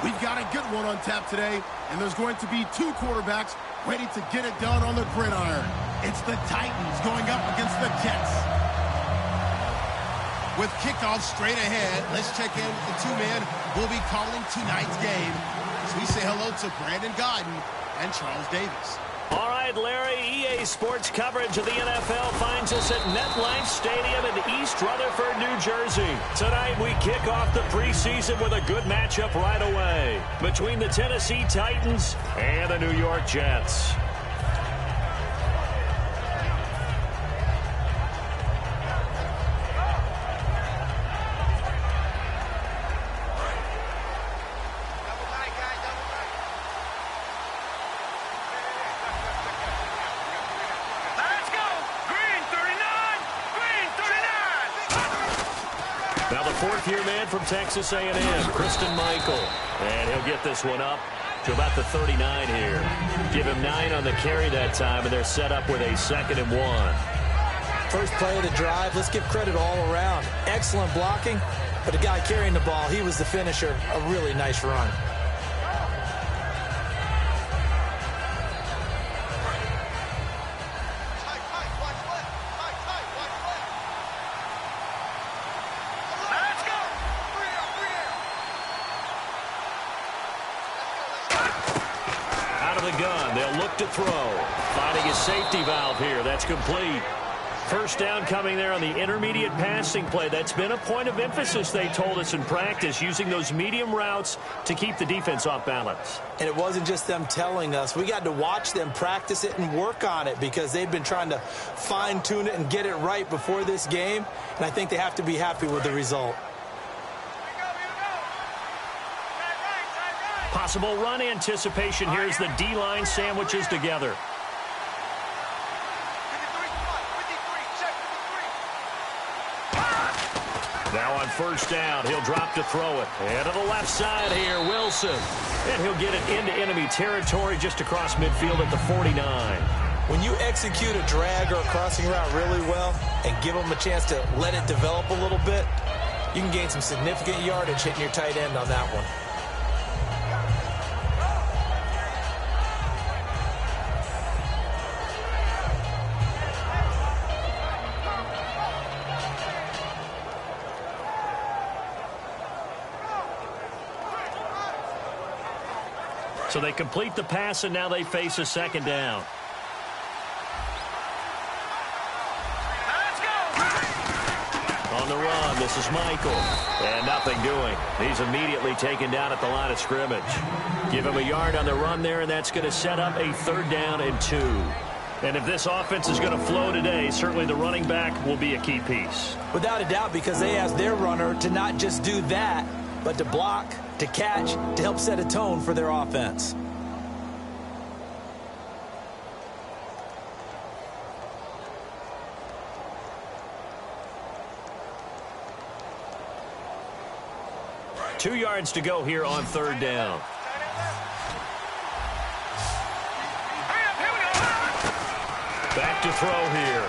We've got a good one on tap today, and there's going to be two quarterbacks ready to get it done on the gridiron. It's the Titans going up against the Jets. With kickoff straight ahead, let's check in with the two men who will be calling tonight's game. So we say hello to Brandon Godden and Charles Davis. All right, Larry, EA Sports coverage of the NFL finds us at MetLife Stadium in East Rutherford, New Jersey. Tonight, we kick off the preseason with a good matchup right away between the Tennessee Titans and the New York Jets. Now the fourth-year man from Texas A&M, Christian Michael. And he'll get this one up to about the 39 here. Give him 9 on the carry that time, and they're set up with a 2nd and 1. First play of the drive, let's give credit all around. Excellent blocking, but the guy carrying the ball, he was the finisher. A really nice run. To throw. Finding his safety valve here. That's complete. First down coming there on the intermediate passing play. That's been a point of emphasis, they told us in practice, using those medium routes to keep the defense off balance. And it wasn't just them telling us. We got to watch them practice it and work on it because they've been trying to fine-tune it and get it right before this game. And I think they have to be happy with the result. Possible run anticipation here as the D-line sandwiches together. Now on first down, he'll drop to throw it. And to the left side here, Wilson. And he'll get it into enemy territory just across midfield at the 49. When you execute a drag or a crossing route really well and give them a chance to let it develop a little bit, you can gain some significant yardage hitting your tight end on that one. So they complete the pass, and now they face a 2nd down. On the run, this is Michael. And nothing doing. He's immediately taken down at the line of scrimmage. Give him a yard on the run there, and that's going to set up a 3rd down and 2. And if this offense is going to flow today, certainly the running back will be a key piece. Without a doubt, because they asked their runner to not just do that, but to block, to catch, to help set a tone for their offense. Two yards to go here on 3rd down. Back to throw here.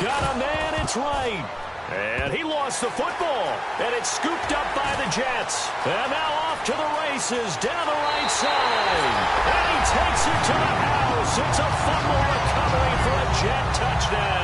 Got a man, it's right. And he lost the football. And it's scooped up by the Jets. And now off to the races down the right side. And he takes it to the house. It's a fumble recovery for a Jet touchdown.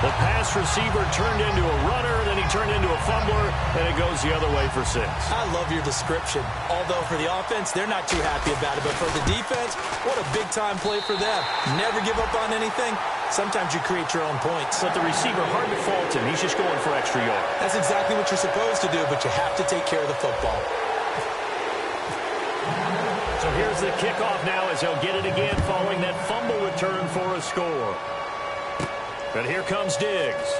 The pass receiver turned into a runner, then he turned into a fumbler, and it goes the other way for 6. I love your description. Although for the offense, they're not too happy about it. But for the defense, what a big-time play for them. Never give up on anything. Sometimes you create your own points. But the receiver, hard to fault him. He's just going for extra yards. That's exactly what you're supposed to do, but you have to take care of the football. So here's the kickoff now as he'll get it again following that fumble return for a score. And here comes Diggs.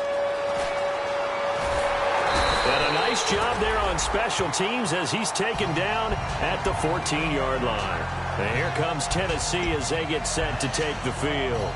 And a nice job there on special teams as he's taken down at the 14-yard line. And here comes Tennessee as they get set to take the field.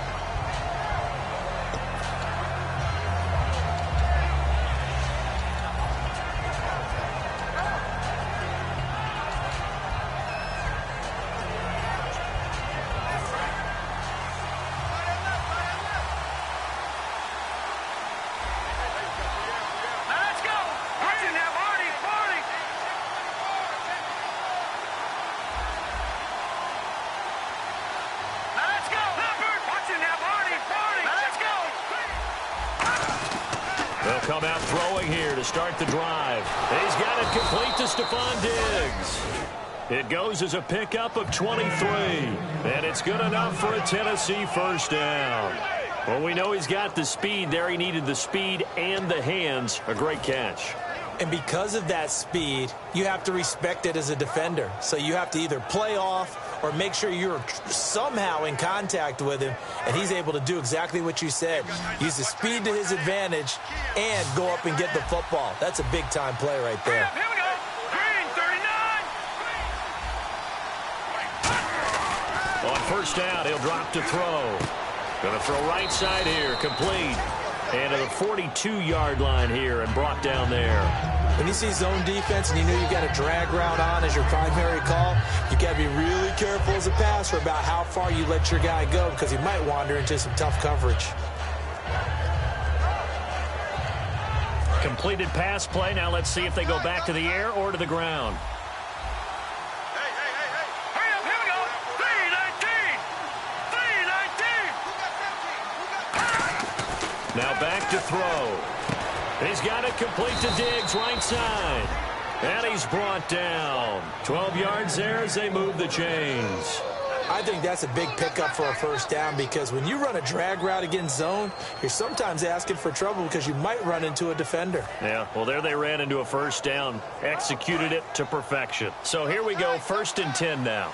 come out throwing here to start the drive. He's got it complete to Stephon Diggs. It goes as a pickup of 23, and it's good enough for a Tennessee first down. Well, we know he's got the speed there. He needed the speed and the hands. A great catch. And because of that speed, you have to respect it as a defender. So you have to either play off or make sure you're somehow in contact with him, and he's able to do exactly what you said. Use the speed to his advantage and go up and get the football. That's a big-time play right there. Here we go. Green, 39. On first down, he'll drop to throw. Going to throw right side here, complete. And to the 42-yard line here and brought down there. When you see zone defense and you know you've got a drag route on as your primary call, you've got to be really careful as a passer about how far you let your guy go because he might wander into some tough coverage. Completed pass play. Now let's see if they go back to the air or to the ground. Hurry up, here we go. 3-19. Now back to throw. He's got it complete to Diggs, right side. And he's brought down. 12 yards there as they move the chains. I think that's a big pickup for a first down because when you run a drag route against zone, you're sometimes asking for trouble because you might run into a defender. Yeah, well, there they ran into a first down. Executed it to perfection. So here we go, 1st and 10 now.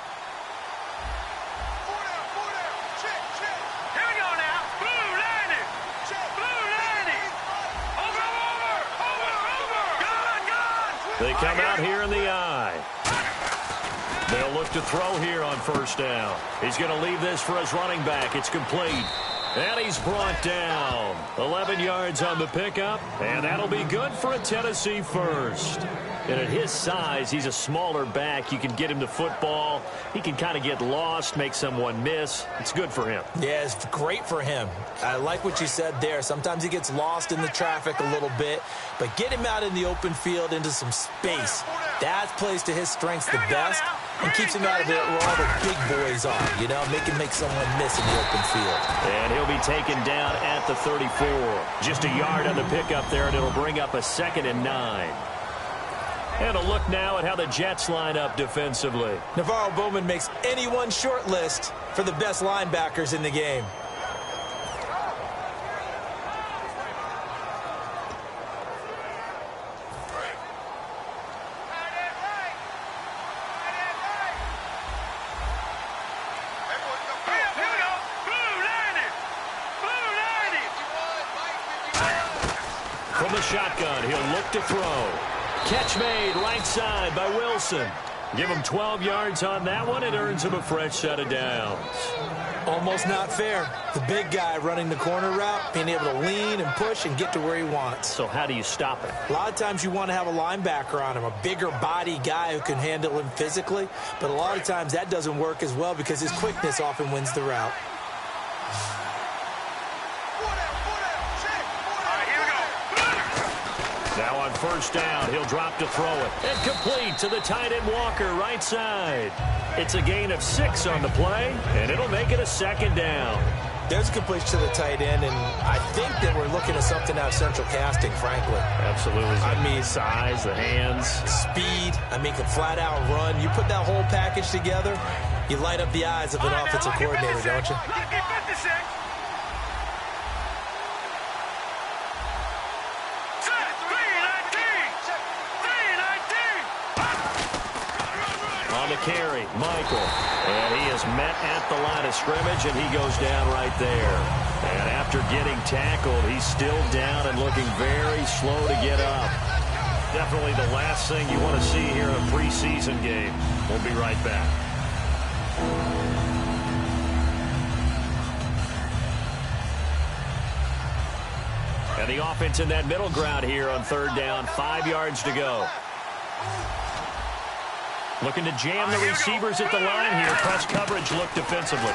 They come out here in the eye. They'll look to throw here on first down. He's going to leave this for his running back. It's complete. And he's brought down. 11 yards on the pickup. And that'll be good for a Tennessee first. And at his size, he's a smaller back. You can get him to football. He can kind of get lost, make someone miss. It's good for him. Yeah, it's great for him. I like what you said there. Sometimes he gets lost in the traffic a little bit, but get him out in the open field into some space. That plays to his strengths the best and keeps him out of it where all the big boys are, you know, make someone miss in the open field. And he'll be taken down at the 34. Just a yard on the pickup there, and it'll bring up a 2nd and 9. And a look now at how the Jets line up defensively. Navarro Bowman makes anyone short list for the best linebackers in the game. From the shotgun, he'll look to throw. Catch made right side by Wilson. Give him 12 yards on that one. It earns him a fresh set of downs. Almost not fair. The big guy running the corner route, being able to lean and push and get to where he wants. So how do you stop it? A lot of times you want to have a linebacker on him, a bigger body guy who can handle him physically. But a lot of times that doesn't work as well because his quickness often wins the route. Now on first down, he'll drop to throw it. And complete to the tight end Walker, right side. It's a gain of 6 on the play, and it'll make it a 2nd down. There's a completion to the tight end, and I think that we're looking at something out of central casting, frankly. Absolutely. I mean, size, the hands. Speed, can flat out run. You put that whole package together, you light up the eyes of an offensive coordinator, don't you? On the carry, Michael. And he is met at the line of scrimmage, and he goes down right there. And after getting tackled, he's still down and looking very slow to get up. Definitely the last thing you want to see here in a preseason game. We'll be right back. And the offense in that middle ground here on 3rd down, 5 yards to go. Looking to jam the receivers at the line here. Press coverage look defensively.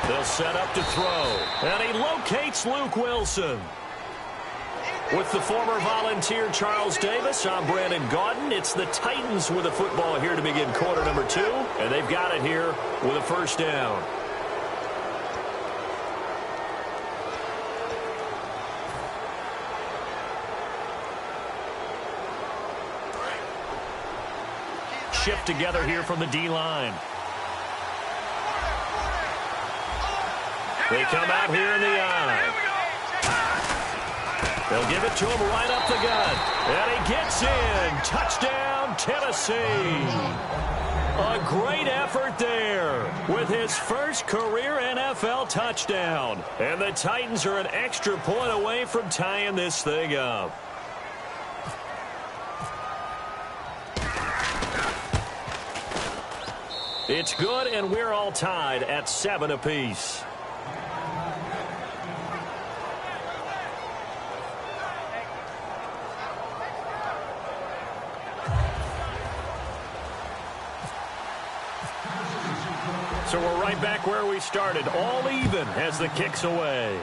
They'll set up to throw. And he locates Luke Wilson. With the former Volunteer Charles Davis, I'm Brandon Gaudin. It's the Titans with the football here to begin quarter number 2. And they've got it here with a first down. shift together here from the D-line. They come out here in the eye. They'll give it to him right up the gut. And he gets in. Touchdown, Tennessee. A great effort there with his first career NFL touchdown. And the Titans are an extra point away from tying this thing up. It's good, and we're all tied at 7 apiece. So we're right back where we started, all even as the kick's away.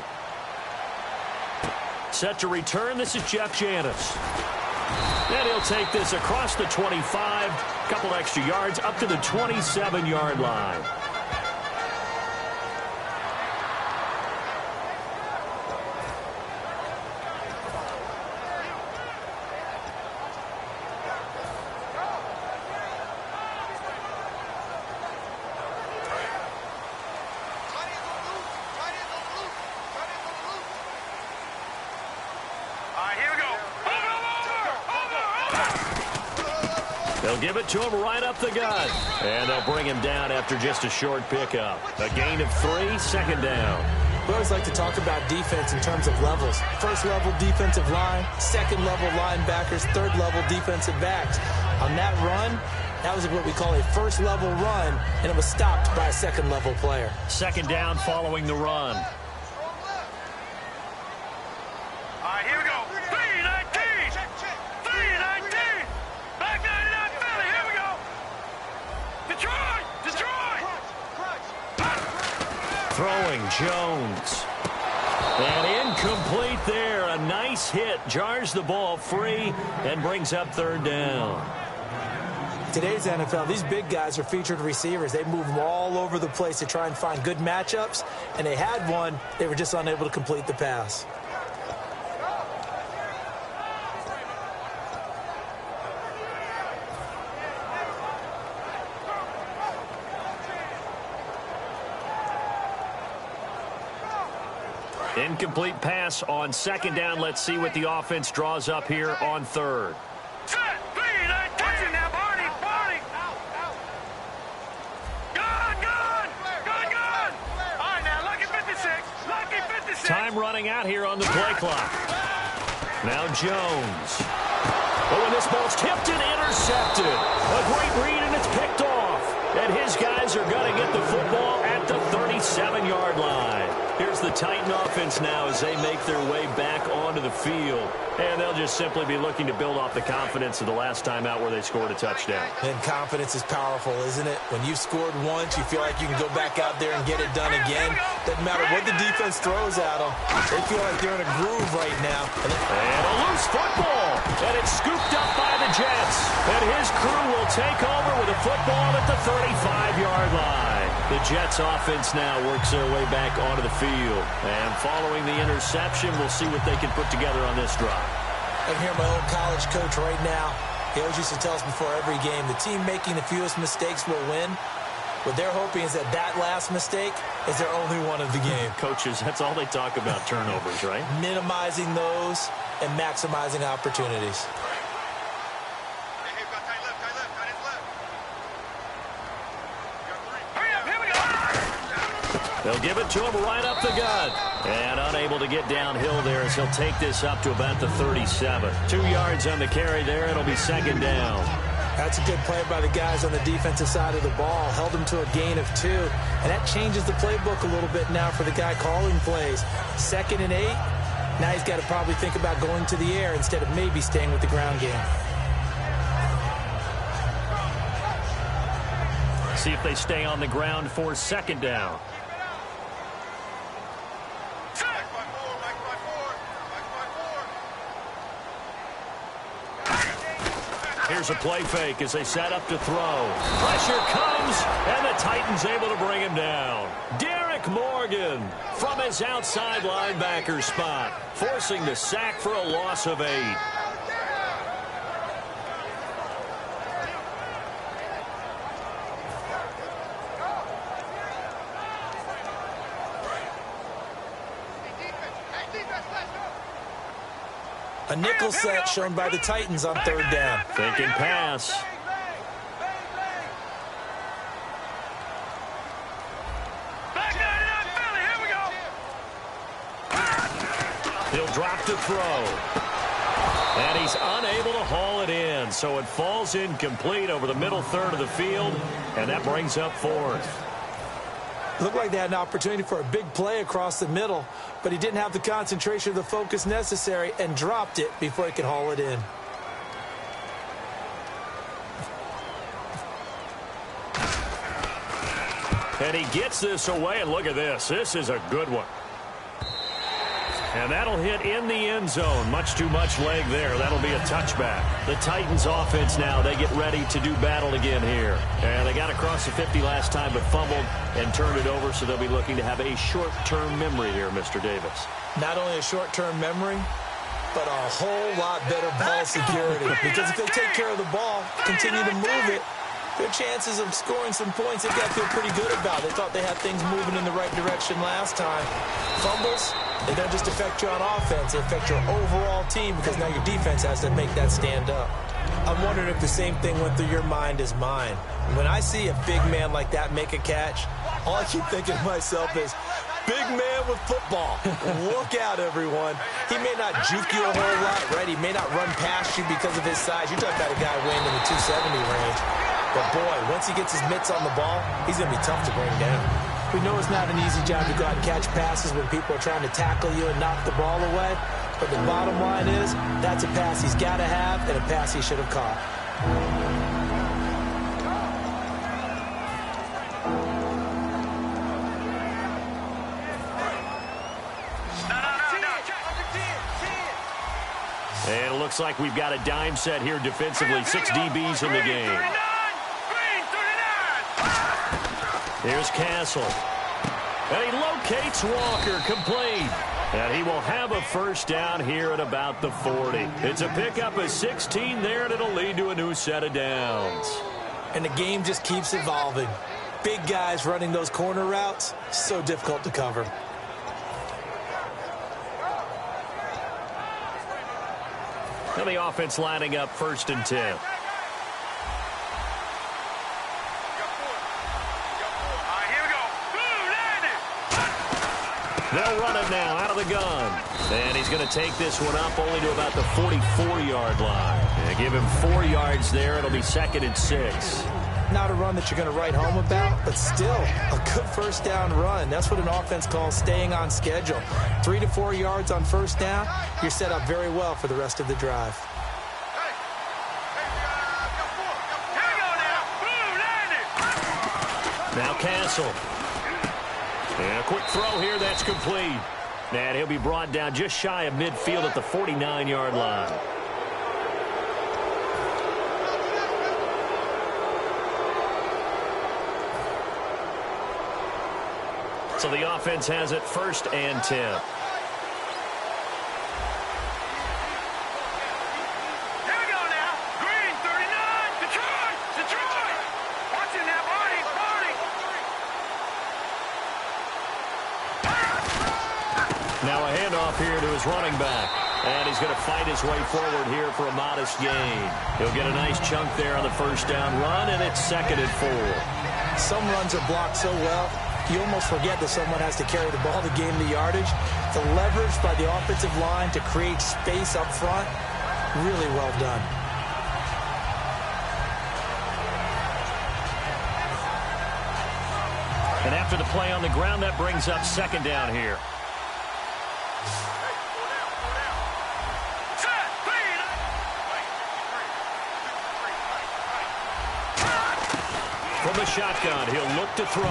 Set to return, this is Jeff Janis. And he'll take this across the 25, couple extra yards, up to the 27-yard line. They'll give it to him right up the gut. And they'll bring him down after just a short pickup. A gain of 3, second down. We always like to talk about defense in terms of levels. First-level defensive line, second-level linebackers, third-level defensive backs. On that run, that was what we call a first-level run, and it was stopped by a second-level player. Second down following the run. Here we go. 3-19. 3-19. Back 99 Philly. Here we go. Detroit. Detroit. Throwing Jones. And incomplete there. A nice hit. Jars the ball free and brings up third down. Today's NFL, these big guys are featured receivers. They move them all over the place to try and find good matchups. And they had one. They were just unable to complete the pass. Incomplete pass on second down. Let's see what the offense draws up here on third. Set. 3-19. Now, Barney. Barney. Gone. Gone. Gone. Gone. All right, now, lucky 56. Lucky 56. Time running out here on the play clock. Now Jones. Oh, and this ball's tipped and intercepted. A great read, and it's picked off. And his guys are going to get the football at the 37-yard line. Here's the Titan offense now as they make their way back onto the field. And they'll just simply be looking to build off the confidence of the last time out where they scored a touchdown. And confidence is powerful, isn't it? When you've scored once, you feel like you can go back out there and get it done again. Doesn't matter what the defense throws at them. They feel like they're in a groove right now. And a loose football. And it's scooped up by the Jets. And his crew will take over with a football at the 35-yard line. The Jets offense now works their way back onto the field. And following the interception, we'll see what they can put together on this drive. I can hear my old college coach right now. He always used to tell us before every game, the team making the fewest mistakes will win. What they're hoping is that that last mistake is their only one of the game. Coaches, that's all they talk about, turnovers, right? Minimizing those and maximizing opportunities. They'll give it to him right up the gut. And unable to get downhill there as he'll take this up to about the 37. 2 yards on the carry there. It'll be second down. That's a good play by the guys on the defensive side of the ball. Held them to a gain of 2. And that changes the playbook a little bit now for the guy calling plays. 2nd and 8. Now he's got to probably think about going to the air instead of maybe staying with the ground game. See if they stay on the ground for second down. Here's a play fake as they set up to throw. Pressure comes, and the Titans able to bring him down. Derek Morgan from his outside linebacker spot, forcing the sack for a loss of 8. A nickel set shown by the Titans on third down. Thinking pass. He'll drop to throw. And he's unable to haul it in. So it falls incomplete over the middle third of the field. And that brings up fourth. Looked like they had an opportunity for a big play across the middle, but he didn't have the concentration or the focus necessary and dropped it before he could haul it in. And he gets this away, and look at this. This is a good one. And that'll hit in the end zone. Much too much leg there. That'll be a touchback. The Titans offense now, they get ready to do battle again here. And they got across the 50 last time but fumbled and turned it over, so they'll be looking to have a short-term memory here, Mr. Davis. Not only a short-term memory, but a whole lot better ball security. Because if they take care of the ball, continue to move it, their chances of scoring some points, they've got to feel pretty good about. They thought they had things moving in the right direction last time. Fumbles, they don't just affect you on offense, they affect your overall team because now your defense has to make that stand up. I'm wondering if the same thing went through your mind as mine. When I see a big man like that make a catch, all I keep thinking to myself is, big man with football. Look out, everyone. He may not juke you a whole lot, right? He may not run past you because of his size. You're talking about a guy weighing in the 270 range. But, boy, once he gets his mitts on the ball, he's going to be tough to bring down. We know it's not an easy job to go out and catch passes when people are trying to tackle you and knock the ball away. But the bottom line is, that's a pass he's got to have and a pass he should have caught. And it looks like we've got a dime set here defensively. 6 DBs in the game. Here's Castle. And he locates Walker, complete. And he will have a first down here at about the 40. It's a pickup of 16 there, and it'll lead to a new set of downs. And the game just keeps evolving. Big guys running those corner routes, so difficult to cover. And the offense lining up 1st and 10. They'll run it now out of the gun. And he's going to take this one up only to about the 44-yard line. And give him 4 yards there. It'll be 2nd and 6. Not a run that you're going to write home about, but still a good first down run. That's what an offense calls staying on schedule. 3 to 4 yards on first down, you're set up very well for the rest of the drive. Now Castle. And a quick throw here, that's complete. And he'll be brought down just shy of midfield at the 49-yard line. So the offense has it 1st and 10. Now a handoff here to his running back. And he's going to fight his way forward here for a modest gain. He'll get a nice chunk there on the first down run, and it's 2nd and 4. Some runs are blocked so well, you almost forget that someone has to carry the ball to gain the yardage. The leverage by the offensive line to create space up front, really well done. And after the play on the ground, that brings up 2nd down here. From the shotgun, he'll look to throw.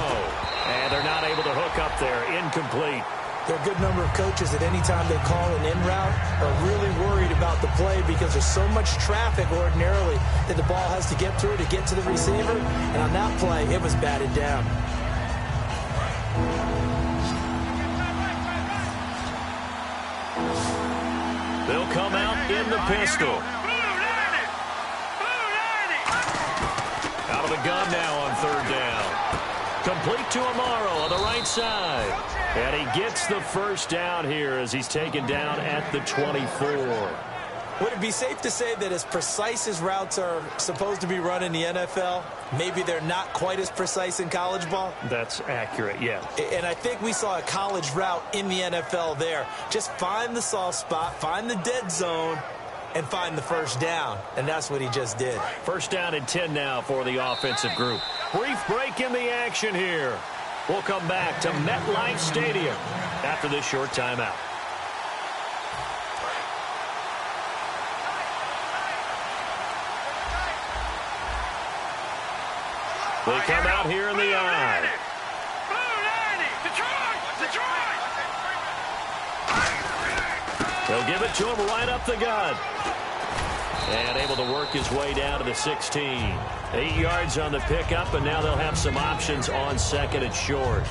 And they're not able to hook up there. Incomplete. There are a good number of coaches that any time they call an in route are really worried about the play because there's so much traffic ordinarily that the ball has to get through to get to the receiver. And on that play, it was batted down. They'll come out in the pistol. Out of the gun now on 3rd down. Complete to Amaro on the right side. And he gets the first down here as he's taken down at the 24. Would it be safe to say that as precise as routes are supposed to be run in the NFL, maybe they're not quite as precise in college ball? That's accurate, yeah. And I think we saw a college route in the NFL there. Just find the soft spot, find the dead zone, and find the first down. And that's what he just did. First down and 10 now for the offensive group. Brief break in the action here. We'll come back to MetLife Stadium after this short timeout. They come out here in the eye. They'll give it to him right up the gut. And able to work his way down to the 16. 8 yards on the pickup, and now they'll have some options on second and short.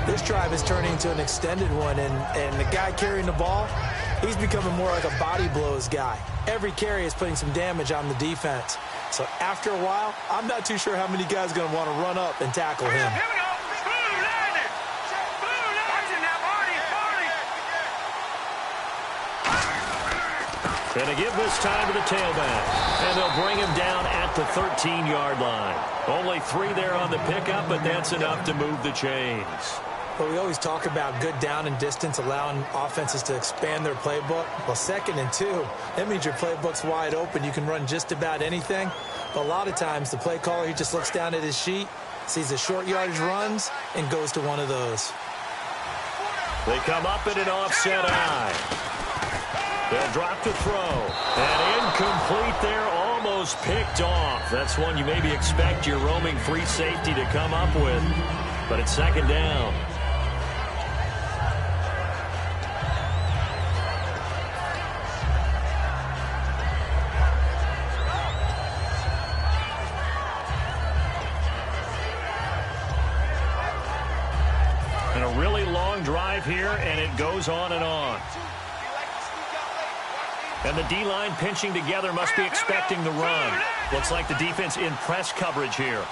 This drive is turning into an extended one, and the guy carrying the ball, he's becoming more like a body blows guy. Every carry is putting some damage on the defense. So after a while, I'm not too sure how many guys are going to want to run up and tackle him. Going to give this time to the tailback. And they'll bring him down at the 13-yard line. Only 3 there on the pickup, but that's enough to move the chains. But we always talk about good down and distance, allowing offenses to expand their playbook. Well, 2nd and 2, that means your playbook's wide open. You can run just about anything. But a lot of times, the play caller, he just looks down at his sheet, sees the short yardage runs, and goes to one of those. They come up in an offset eye. They'll drop to throw. And incomplete there, almost picked off. That's one you maybe expect your roaming free safety to come up with. But it's 2nd down. And a really long drive here, and it goes on and on. And the D-line pinching together must be expecting the run. Looks like the defense in press coverage here.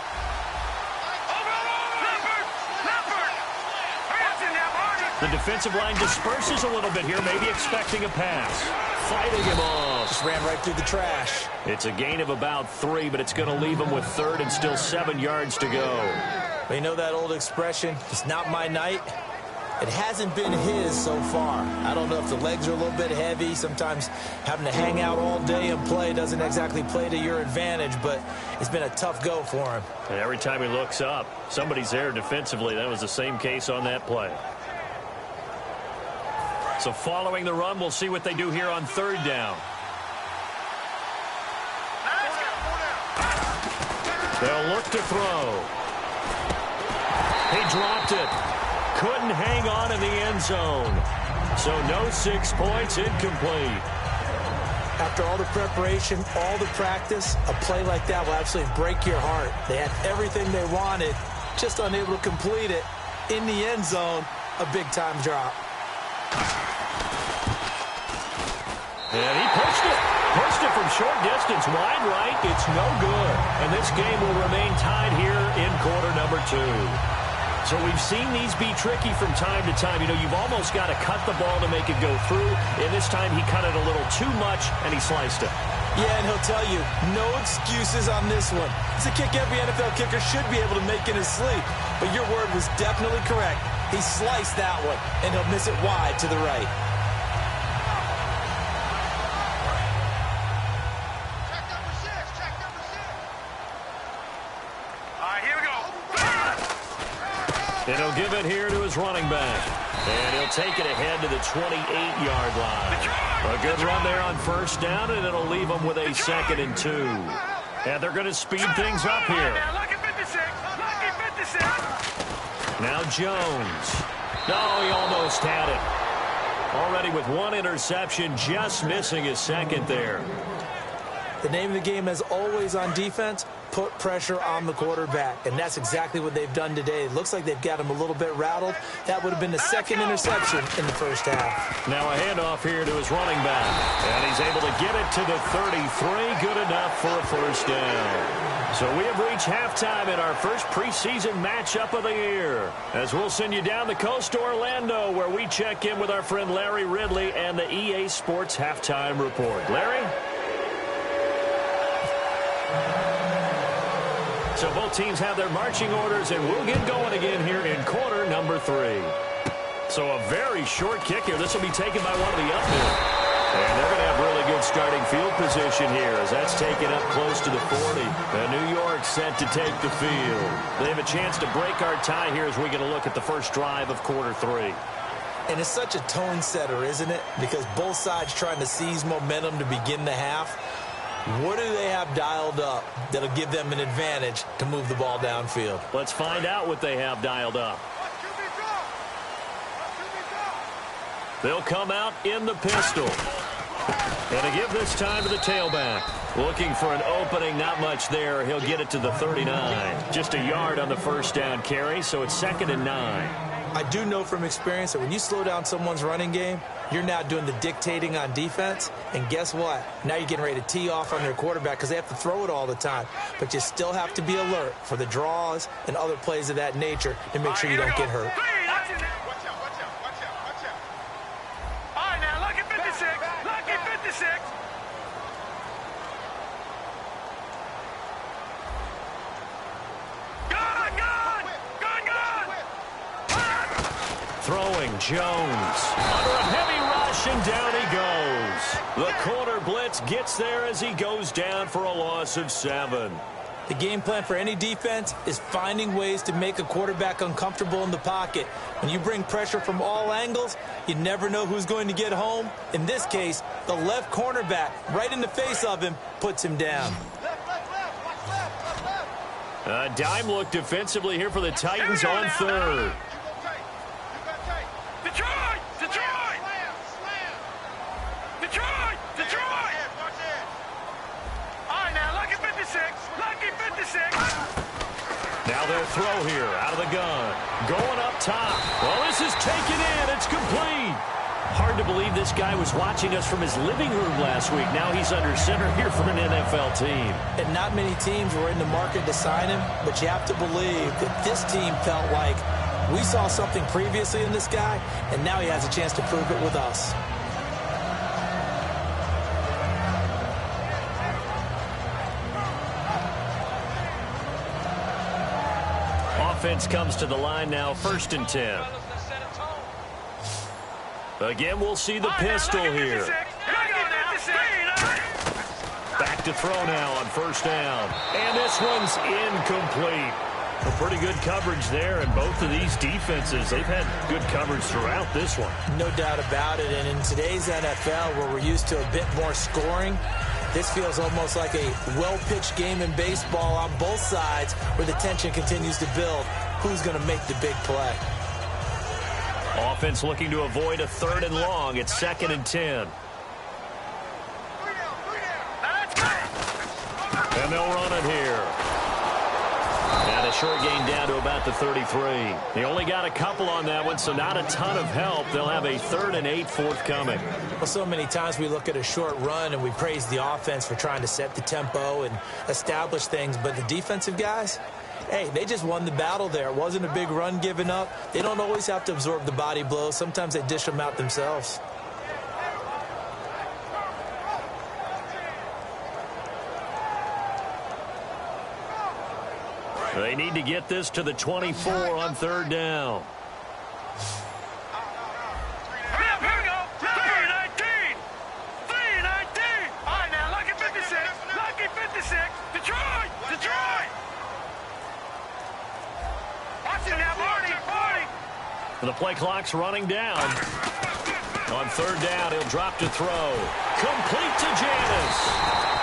The defensive line disperses a little bit here, maybe expecting a pass. Fighting him off. Just ran right through the trash. It's a gain of about 3, but it's going to leave him with 3rd and still 7 yards to go. You know that old expression, it's not my night? It hasn't been his so far. I don't know if the legs are a little bit heavy. Sometimes having to hang out all day and play doesn't exactly play to your advantage, but it's been a tough go for him. And every time he looks up, somebody's there defensively. That was the same case on that play. So following the run, we'll see what they do here on 3rd down. They'll look to throw. He dropped it. Couldn't hang on in the end zone. So no 6 points, incomplete. After all the preparation, all the practice, a play like that will absolutely break your heart. They had everything they wanted, just unable to complete it. In the end zone, a big-time drop. And he pushed it. Pushed it from short distance, wide right. It's no good. And this game will remain tied here in quarter number 2. So we've seen these be tricky from time to time. You know, you've almost got to cut the ball to make it go through. And this time he cut it a little too much, and he sliced it. Yeah, and he'll tell you, no excuses on this one. It's a kick every NFL kicker should be able to make in his sleep. But your word was definitely correct. He sliced that one, and he'll miss it wide to the right. And he'll give it here to his running back. And he'll take it ahead to the 28-yard line. A good run there on 1st down, and it'll leave them with a 2nd and 2. And they're going to speed things up here. Now Jones. No, he almost had it. Already with 1 interception, just missing his 2nd there. The name of the game, as always on defense, put pressure on the quarterback. And that's exactly what they've done today. It looks like they've got him a little bit rattled. That would have been the second interception in the first half. Now a handoff here to his running back. And he's able to get it to the 33. Good enough for a first down. So we have reached halftime in our first preseason matchup of the year. As we'll send you down the coast to Orlando, where we check in with our friend Larry Ridley and the EA Sports Halftime Report. Larry? So both teams have their marching orders, and we'll get going again here in quarter number 3. So a very short kick here. This will be taken by one of the upfield. And they're going to have really good starting field position here as that's taken up close to the 40. And New York set to take the field. They have a chance to break our tie here as we get a look at the first drive of quarter 3. And it's such a tone setter, isn't it? Because both sides trying to seize momentum to begin the half. What do they have dialed up that'll give them an advantage to move the ball downfield? Let's find out what they have dialed up. They'll come out in the pistol. And to give this time to the tailback. Looking for an opening, not much there. He'll get it to the 39. Just a yard on the first down carry, so it's 2nd and 9. I do know from experience that when you slow down someone's running game, you're now doing the dictating on defense. And guess what? Now you're getting ready to tee off on their quarterback because they have to throw it all the time. But you still have to be alert for the draws and other plays of that nature to make sure you don't get hurt. All right, now look at 56. Look at 56. Throwing Jones. Under a heavy rush, and down he goes. The corner blitz gets there as he goes down for a loss of 7. The game plan for any defense is finding ways to make a quarterback uncomfortable in the pocket. When you bring pressure from all angles, you never know who's going to get home. In this case, the left cornerback, right in the face of him, puts him down. A dime look defensively here for the Titans on 3rd. Detroit! Detroit! Detroit! Detroit! All right, now look at 56. Look at 56. Now they'll throw here out of the gun. Going up top. Well, this is taken in. It's complete. Hard to believe this guy was watching us from his living room last week. Now he's under center here for an NFL team. And not many teams were in the market to sign him, but you have to believe that this team felt like we saw something previously in this guy, and now he has a chance to prove it with us. Offense comes to the line now, 1st and 10. Again, we'll see the pistol here. Back to throw now on 1st down. And this one's incomplete. A pretty good coverage there, and both of these defenses, they've had good coverage throughout this one. No doubt about it, and in today's NFL, where we're used to a bit more scoring, this feels almost like a well-pitched game in baseball on both sides where the tension continues to build. Who's going to make the big play? Offense looking to avoid a 3rd and long. It's 2nd and 10. And they'll run it here. And a short gain down to about the 33. They only got a couple on that one, so not a ton of help. They'll have a 3rd and 8 forthcoming. Well, so many times we look at a short run and we praise the offense for trying to set the tempo and establish things, but the defensive guys, hey, they just won the battle there. It wasn't a big run given up. They don't always have to absorb the body blows. Sometimes they dish them out themselves. They need to get this to the 24 on 3rd down. Here we go. 3-19. 3-19. All right, now look at 56. Look at 56. Detroit. Detroit. Watch it now, Marty. The play clock's running down. On 3rd down, he'll drop to throw. Complete to Janis.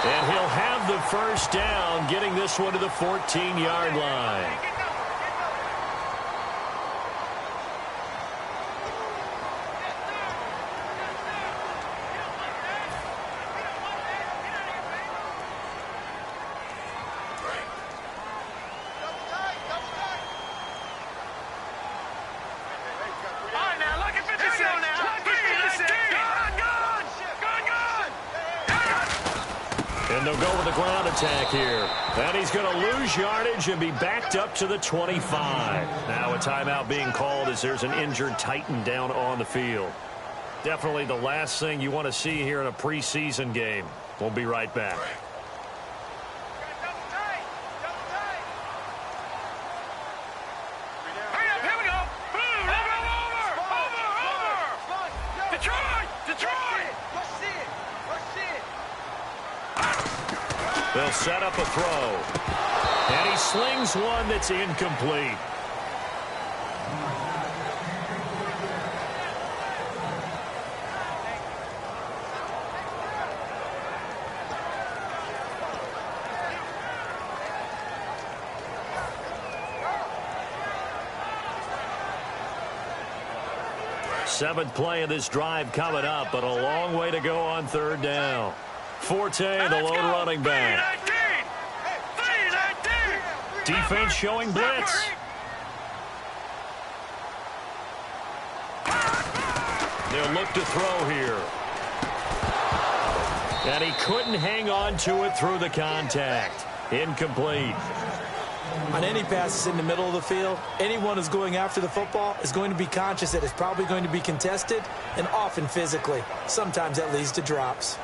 And he'll have the 1st down, getting this one to the 14-yard line. the ground attack here. And he's going to lose yardage and be backed up to the 25. Now a timeout being called as there's an injured Titan down on the field. Definitely the last thing you want to see here in a preseason game. We'll be right back. They'll set up a throw. And he slings one that's incomplete. Seventh play of this drive coming up, but a long way to go on third down. Forte, the lone running back. Defense showing blitz. They'll look to throw here. And he couldn't hang on to it through the contact. Incomplete. On any passes in the middle of the field, anyone who's going after the football is going to be conscious that it's probably going to be contested, and often physically. Sometimes that leads to drops.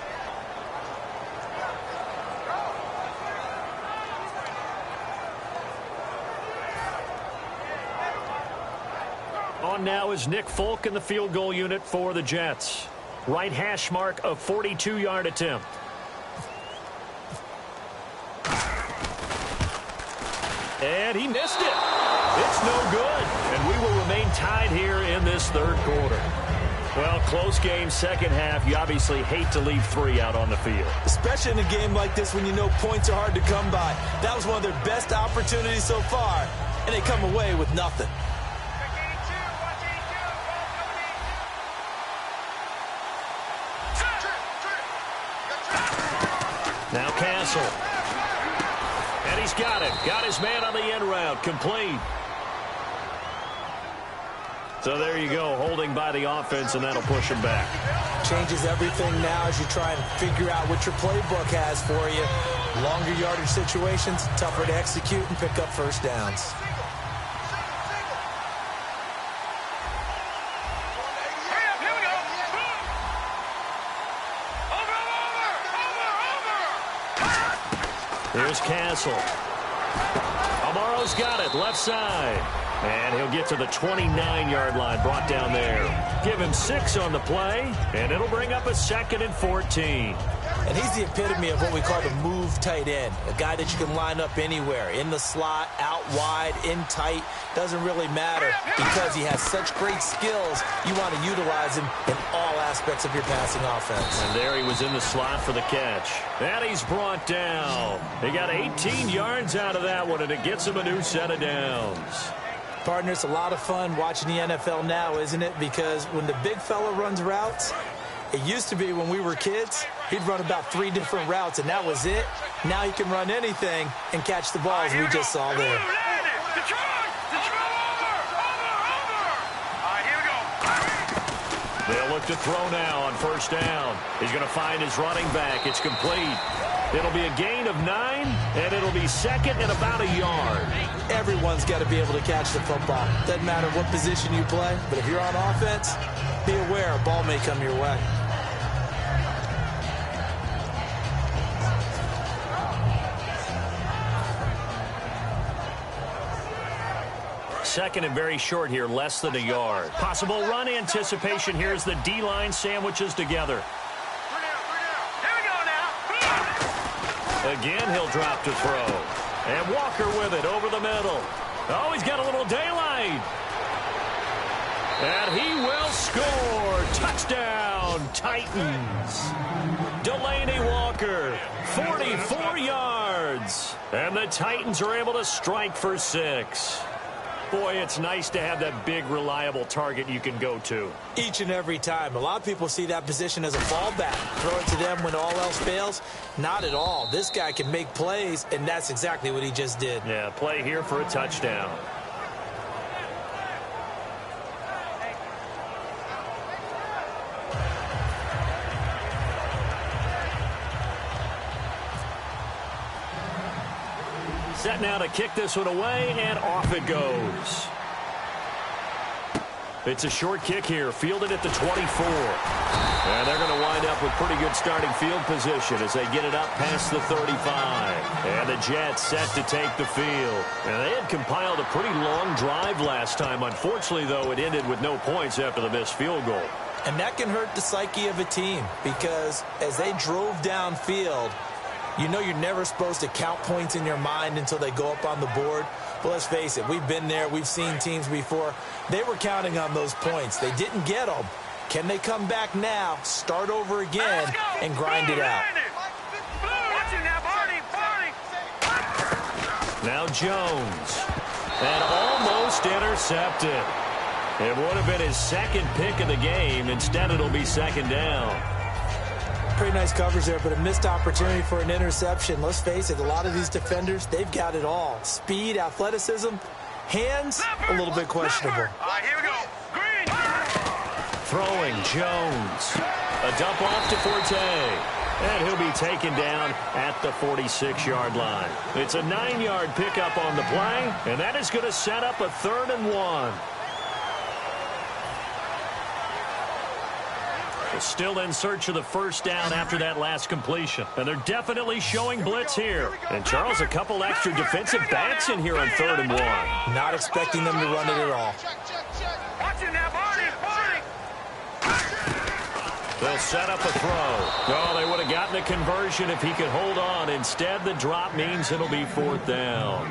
On now is Nick Folk in the field goal unit for the Jets. Right hash mark of 42-yard attempt. And he missed it. It's no good. And we will remain tied here in this third quarter. Well, close game, second half. You obviously hate to leave three out on the field. Especially in a game like this when you know points are hard to come by. That was one of their best opportunities so far, and they come away with nothing. Now Castle. And he's got it. Got his man on the end route. Complete. So there you go, holding by the offense, and that'll push him back. Changes everything now as you try and figure out what your playbook has for you. Longer yardage situations, tougher to execute and pick up first downs. Here's Castle. Amaro's got it, left side. And he'll get to the 29-yard line, brought down there. Give him 6 on the play, and it'll bring up a 2nd and 14. And he's the epitome of what we call the move tight end. A guy that you can line up anywhere. In the slot, out wide, in tight. Doesn't really matter because he has such great skills. You want to utilize him in all aspects of your passing offense. And there he was in the slot for the catch. And he's brought down. He got 18 yards out of that one, and it gets him a new set of downs. Partner, it's a lot of fun watching the NFL now, isn't it? Because when the big fella runs routes, it used to be when we were kids, he'd run about 3 different routes, and that was it. Now he can run anything and catch the balls we just saw there. They'll look to throw now on first down. He's going to find his running back. It's complete. It'll be a gain of 9, and it'll be 2nd and about a yard. Everyone's got to be able to catch the football. Doesn't matter what position you play, but if you're on offense, be aware a ball may come your way. Second and very short here, less than a yard. Possible run anticipation. Here's the D-line sandwiches together. Again, he'll drop to throw. And Walker with it over the middle. Oh, he's got a little daylight. And he will score. Touchdown, Titans. Delaney Walker, 44 yards. And the Titans are able to strike for 6. Boy, it's nice to have that big, reliable target you can go to. Each and every time. A lot of people see that position as a fallback. Throw it to them when all else fails. Not at all. This guy can make plays, and that's exactly what he just did. Yeah, play here for a touchdown. Set now to kick this one away, and off it goes. It's a short kick here, fielded at the 24. And they're going to wind up with pretty good starting field position as they get it up past the 35. And the Jets set to take the field. And they had compiled a pretty long drive last time. Unfortunately, though, it ended with no points after the missed field goal. And that can hurt the psyche of a team because as they drove downfield, you know you're never supposed to count points in your mind until they go up on the board. But let's face it, we've been there. We've seen teams before. They were counting on those points. They didn't get them. Can they come back now, start over again, and grind it out? Now Jones. And almost intercepted. It would have been his second pick of the game. Instead, it'll be second down. Pretty nice coverage there, but a missed opportunity for an interception. Let's face it, a lot of these defenders, they've got it all. Speed, athleticism, hands, a little bit questionable. Here we go. Green. Throwing Jones. A dump off to Forte. And he'll be taken down at the 46-yard line. It's a 9-yard pickup on the play, and that is going to set up a 3rd and 1. Still in search of the first down after that last completion. And they're definitely showing blitz here. And Charles, a couple extra defensive backs in here on 3rd and 1. Not expecting them to run it at all. They'll set up a throw. Oh, they would have gotten a conversion if he could hold on. Instead, the drop means it'll be 4th down.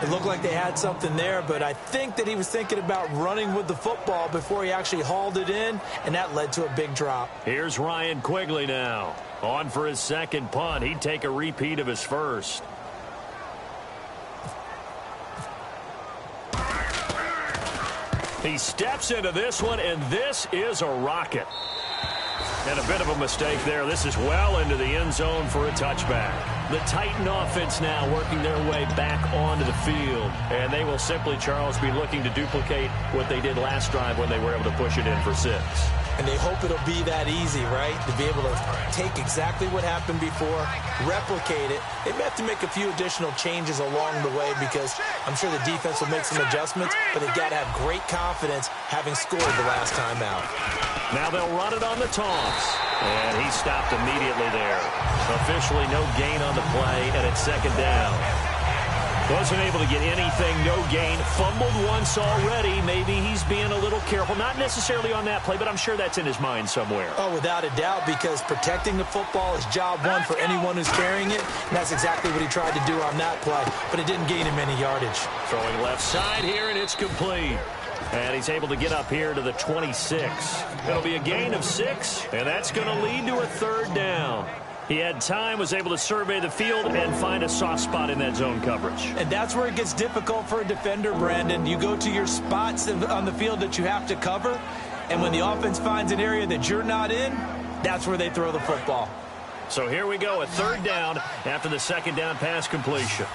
It looked like they had something there, but I think that he was thinking about running with the football before he actually hauled it in, and that led to a big drop. Here's Ryan Quigley now. On for his second punt. He'd take a repeat of his first. He steps into this one, and this is a rocket. And a bit of a mistake there. This is well into the end zone for a touchback. The Titan offense now working their way back onto the field. And they will simply, Charles, be looking to duplicate what they did last drive when they were able to push it in for 6. And they hope it'll be that easy, right? To be able to take exactly what happened before, replicate it. They may have to make a few additional changes along the way because I'm sure the defense will make some adjustments, but they've got to have great confidence having scored the last time out. Now they'll run it on the toss. And he stopped immediately there. Officially no gain on the play, and it's 2nd down. Wasn't able to get anything, no gain. Fumbled once already. Maybe he's being a little careful. Not necessarily on that play, but I'm sure that's in his mind somewhere. Oh, without a doubt, because protecting the football is job one for anyone who's carrying it. And that's exactly what he tried to do on that play, but it didn't gain him any yardage. Throwing left side here, and it's complete. And he's able to get up here to the 26. It'll be a gain of 6, and that's going to lead to a 3rd down. He had time, was able to survey the field and find a soft spot in that zone coverage. And that's where it gets difficult for a defender, Brandon. You go to your spots on the field that you have to cover, and when the offense finds an area that you're not in, that's where they throw the football. So here we go, a 3rd down after the 2nd down pass completion.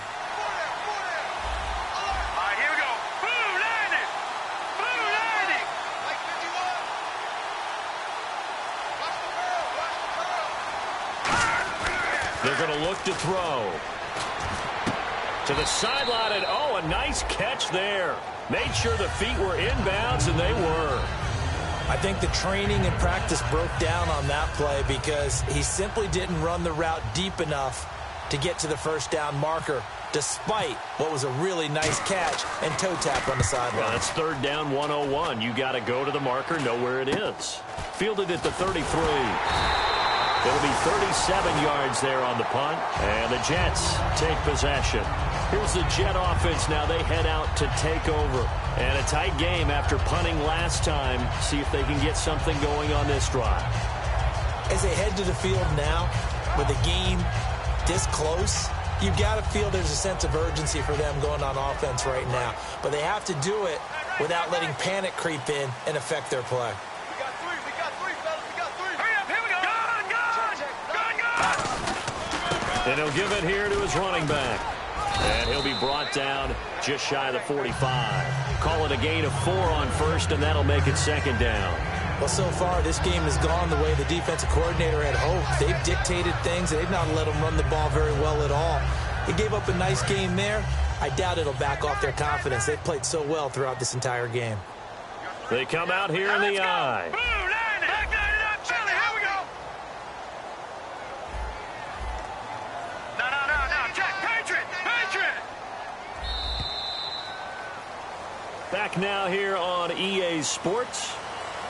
They're going to look to throw. To the sideline, and oh, a nice catch there. Made sure the feet were inbounds, and they were. I think the training and practice broke down on that play because he simply didn't run the route deep enough to get to the 1st down marker, despite what was a really nice catch and toe tap on the sideline. Well, that's 3rd down 101. You got to go to the marker, know where it is. Fielded at the 33. It'll be 37 yards there on the punt, and the Jets take possession. Here's the Jet offense now. They head out to take over. And a tight game after punting last time. See if they can get something going on this drive. As they head to the field now, with the game this close, you've got to feel there's a sense of urgency for them going on offense right now. But they have to do it without letting panic creep in and affect their play. And he'll give it here to his running back. And he'll be brought down just shy of the 45. Call it a gain of 4 on 1st, and that'll make it 2nd down. Well, so far, this game has gone the way the defensive coordinator had hoped. They've dictated things. They've not let them run the ball very well at all. They gave up a nice game there. I doubt it'll back off their confidence. They've played so well throughout this entire game. They come out here in the eye. Back now here on EA Sports.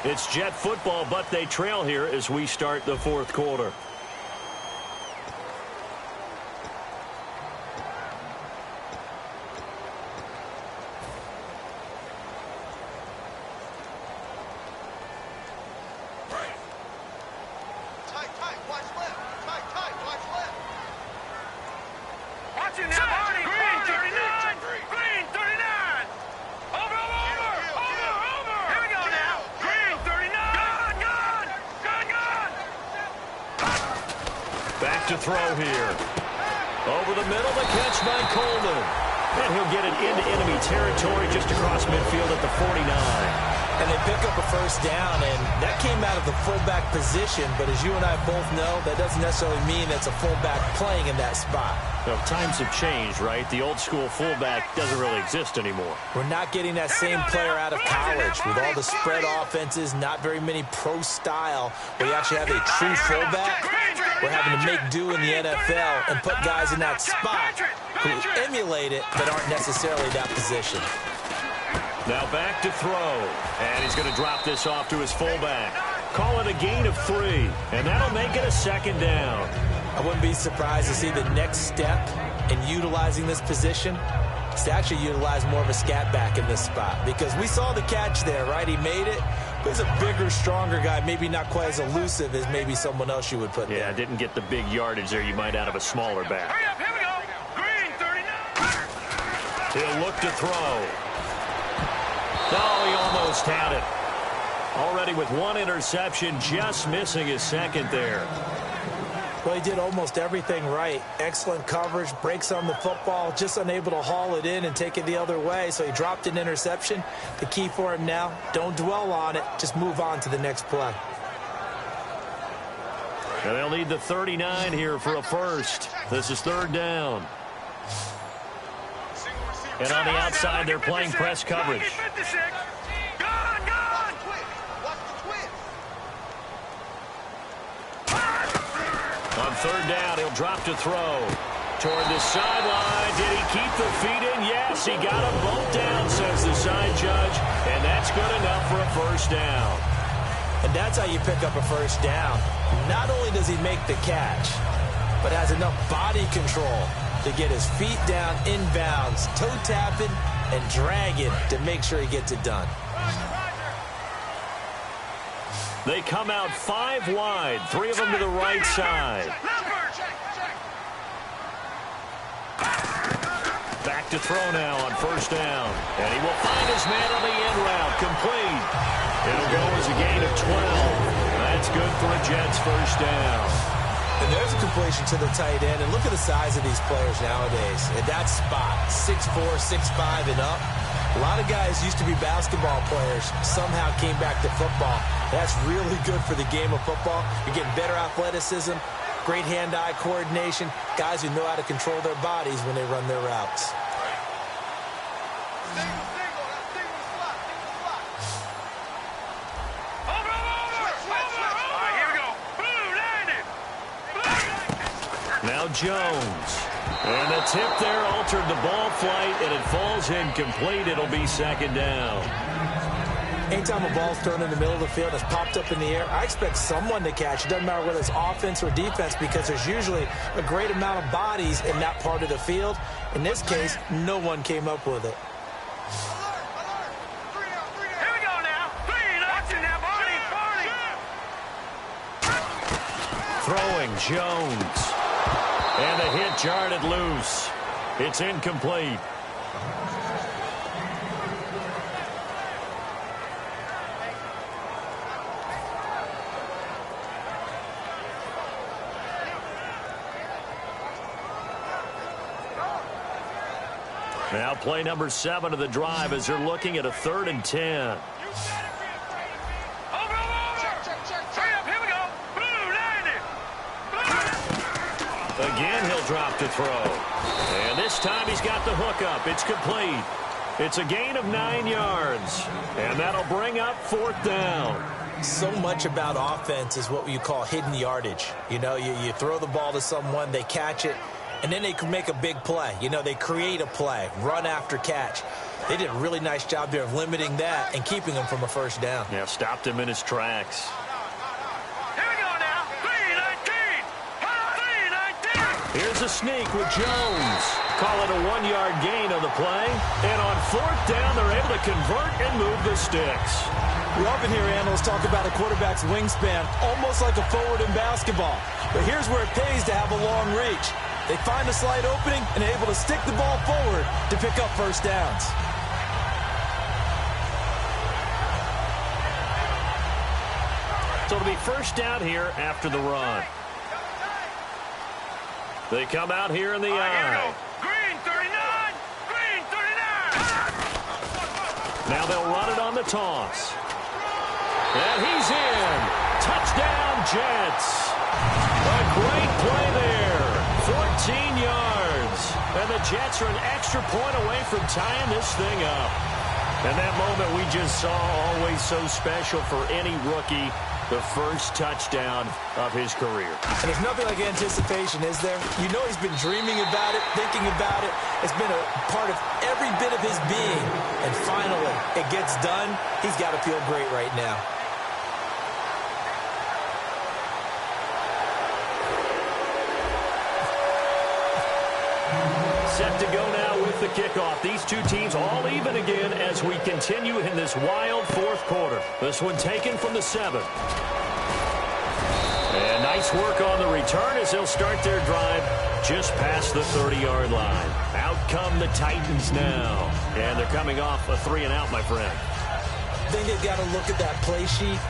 It's Jet football, but they trail here as we start the fourth quarter. To throw here. Over the middle, the catch by Coleman. And he'll get it into enemy territory just across midfield at the 49. And they pick up a first down, and that came out of the fullback position. But as you and I both know, that doesn't necessarily mean it's a fullback playing in that spot. Well, times have changed, right? The old school fullback doesn't really exist anymore. We're not getting that same player out of college with all the spread offenses, not very many pro style, where you actually have a true fullback. We're having to make do in the NFL and put guys in that spot who emulate it but aren't necessarily that position. Now back to throw. And he's going to drop this off to his fullback. Call it a gain of 3. And that'll make it a second down. I wouldn't be surprised to see the next step in utilizing this position is to actually utilize more of a scat back in this spot. Because we saw the catch there, right? He made it. He's a bigger, stronger guy, maybe not quite as elusive as maybe someone else you would put there. Yeah, didn't get the big yardage there you might out of a smaller back. Hurry up, here we go. Green, 39. He'll look to throw. Oh, he almost had it. Already with one interception, just missing his second there. Well, he did almost everything right. Excellent coverage, breaks on the football, just unable to haul it in and take it the other way. So he dropped an interception. The key for him now, don't dwell on it. Just move on to the next play. And they'll need the 39 here for a first. This is third down. And on the outside, they're playing press coverage. On third down, he'll drop to throw. Toward the sideline. Did he keep the feet in? Yes, he got them both down, says the side judge. And that's good enough for a first down. And that's how you pick up a first down. Not only does he make the catch, but has enough body control to get his feet down inbounds, toe tapping and dragging to make sure he gets it done. They come out 5 wide, 3 of them to the right side. Back to throw now on first down. And he will find his man on the end route, complete. It'll go as a gain of 12. That's good for a Jets first down. And there's a completion to the tight end. And look at the size of these players nowadays. At that spot, 6'4", 6'5", and up. A lot of guys used to be basketball players, somehow came back to football. That's really good for the game of football. You're getting better athleticism, great hand-eye coordination, guys who know how to control their bodies when they run their routes. Now Jones. And the tip there altered the ball flight, and it falls incomplete. It'll be second down. Anytime a ball's thrown in the middle of the field and it's popped up in the air, I expect someone to catch. It doesn't matter whether it's offense or defense because there's usually a great amount of bodies in that part of the field. In this case, no one came up with it. Here we go now. Watching that body. Throwing Jones. And the hit jarred it loose. It's incomplete. Now play number 7 of the drive as they're looking at a 3rd and 10. again, he'll drop to throw. And this time he's got the hook up. It's complete. It's a gain of 9 yards. And that'll bring up 4th down. So much about offense is what you call hidden yardage. You know, you throw the ball to someone, they catch it, and then they can make a big play. You know, they create a play, run after catch. They did a really nice job there of limiting that and keeping him from a first down. Yeah, stopped him in his tracks. Here we go now. 3-19. 3-19. Here's a sneak with Jones. Call it a 1-yard gain on the play. And on 4th down, they're able to convert and move the sticks. We often hear analysts talk about a quarterback's wingspan, almost like a forward in basketball. But here's where it pays to have a long reach. They find a slight opening and are able to stick the ball forward to pick up first downs. So it'll be first down here after the run. They come out here in the eye. Green 39. Green 39. Now they'll run it on the toss. And he's in. Touchdown, Jets. A great play there. 14 yards. And the Jets are an extra point away from tying this thing up. And that moment we just saw, always so special for any rookie. The first touchdown of his career. And there's nothing like anticipation, is there? You know he's been dreaming about it, thinking about it. It's been a part of every bit of his being. And finally, it gets done. He's got to feel great right now. Set to go now with the kickoff. These two teams all even again as we continue in this wild 4th quarter. This one taken from the 7. And nice work on the return as they'll start their drive just past the 30-yard line. Out come the Titans now. And they're coming off a 3-and-out, my friend. I think they've got to look at that play sheet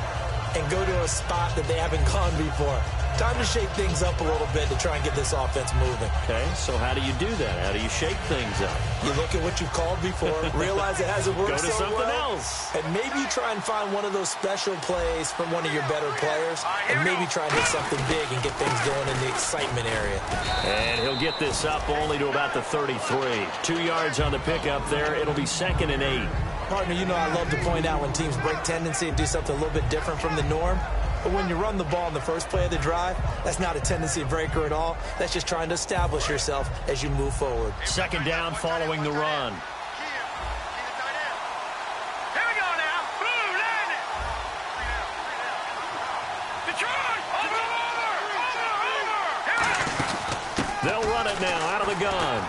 and go to a spot that they haven't gone before. Time to shake things up a little bit to try and get this offense moving. Okay, so how do you do that? How do you shake things up? You look at what you've called before, realize it hasn't worked Go to so something well, else. and maybe try and find one of those special plays from one of your better players, and maybe try and hit something big and get things going in the excitement area. And he'll get this up only to about the 33. 2 yards on the pickup there. It'll be 2nd and 8. Partner, you know I love to point out when teams break tendency and do something a little bit different from the norm. But when you run the ball in the first play of the drive, that's not a tendency breaker at all. That's just trying to establish yourself as you move forward. 2nd down following the run. Here we go now. Blue landing. Detroit. Over. They'll run it now out of the gun.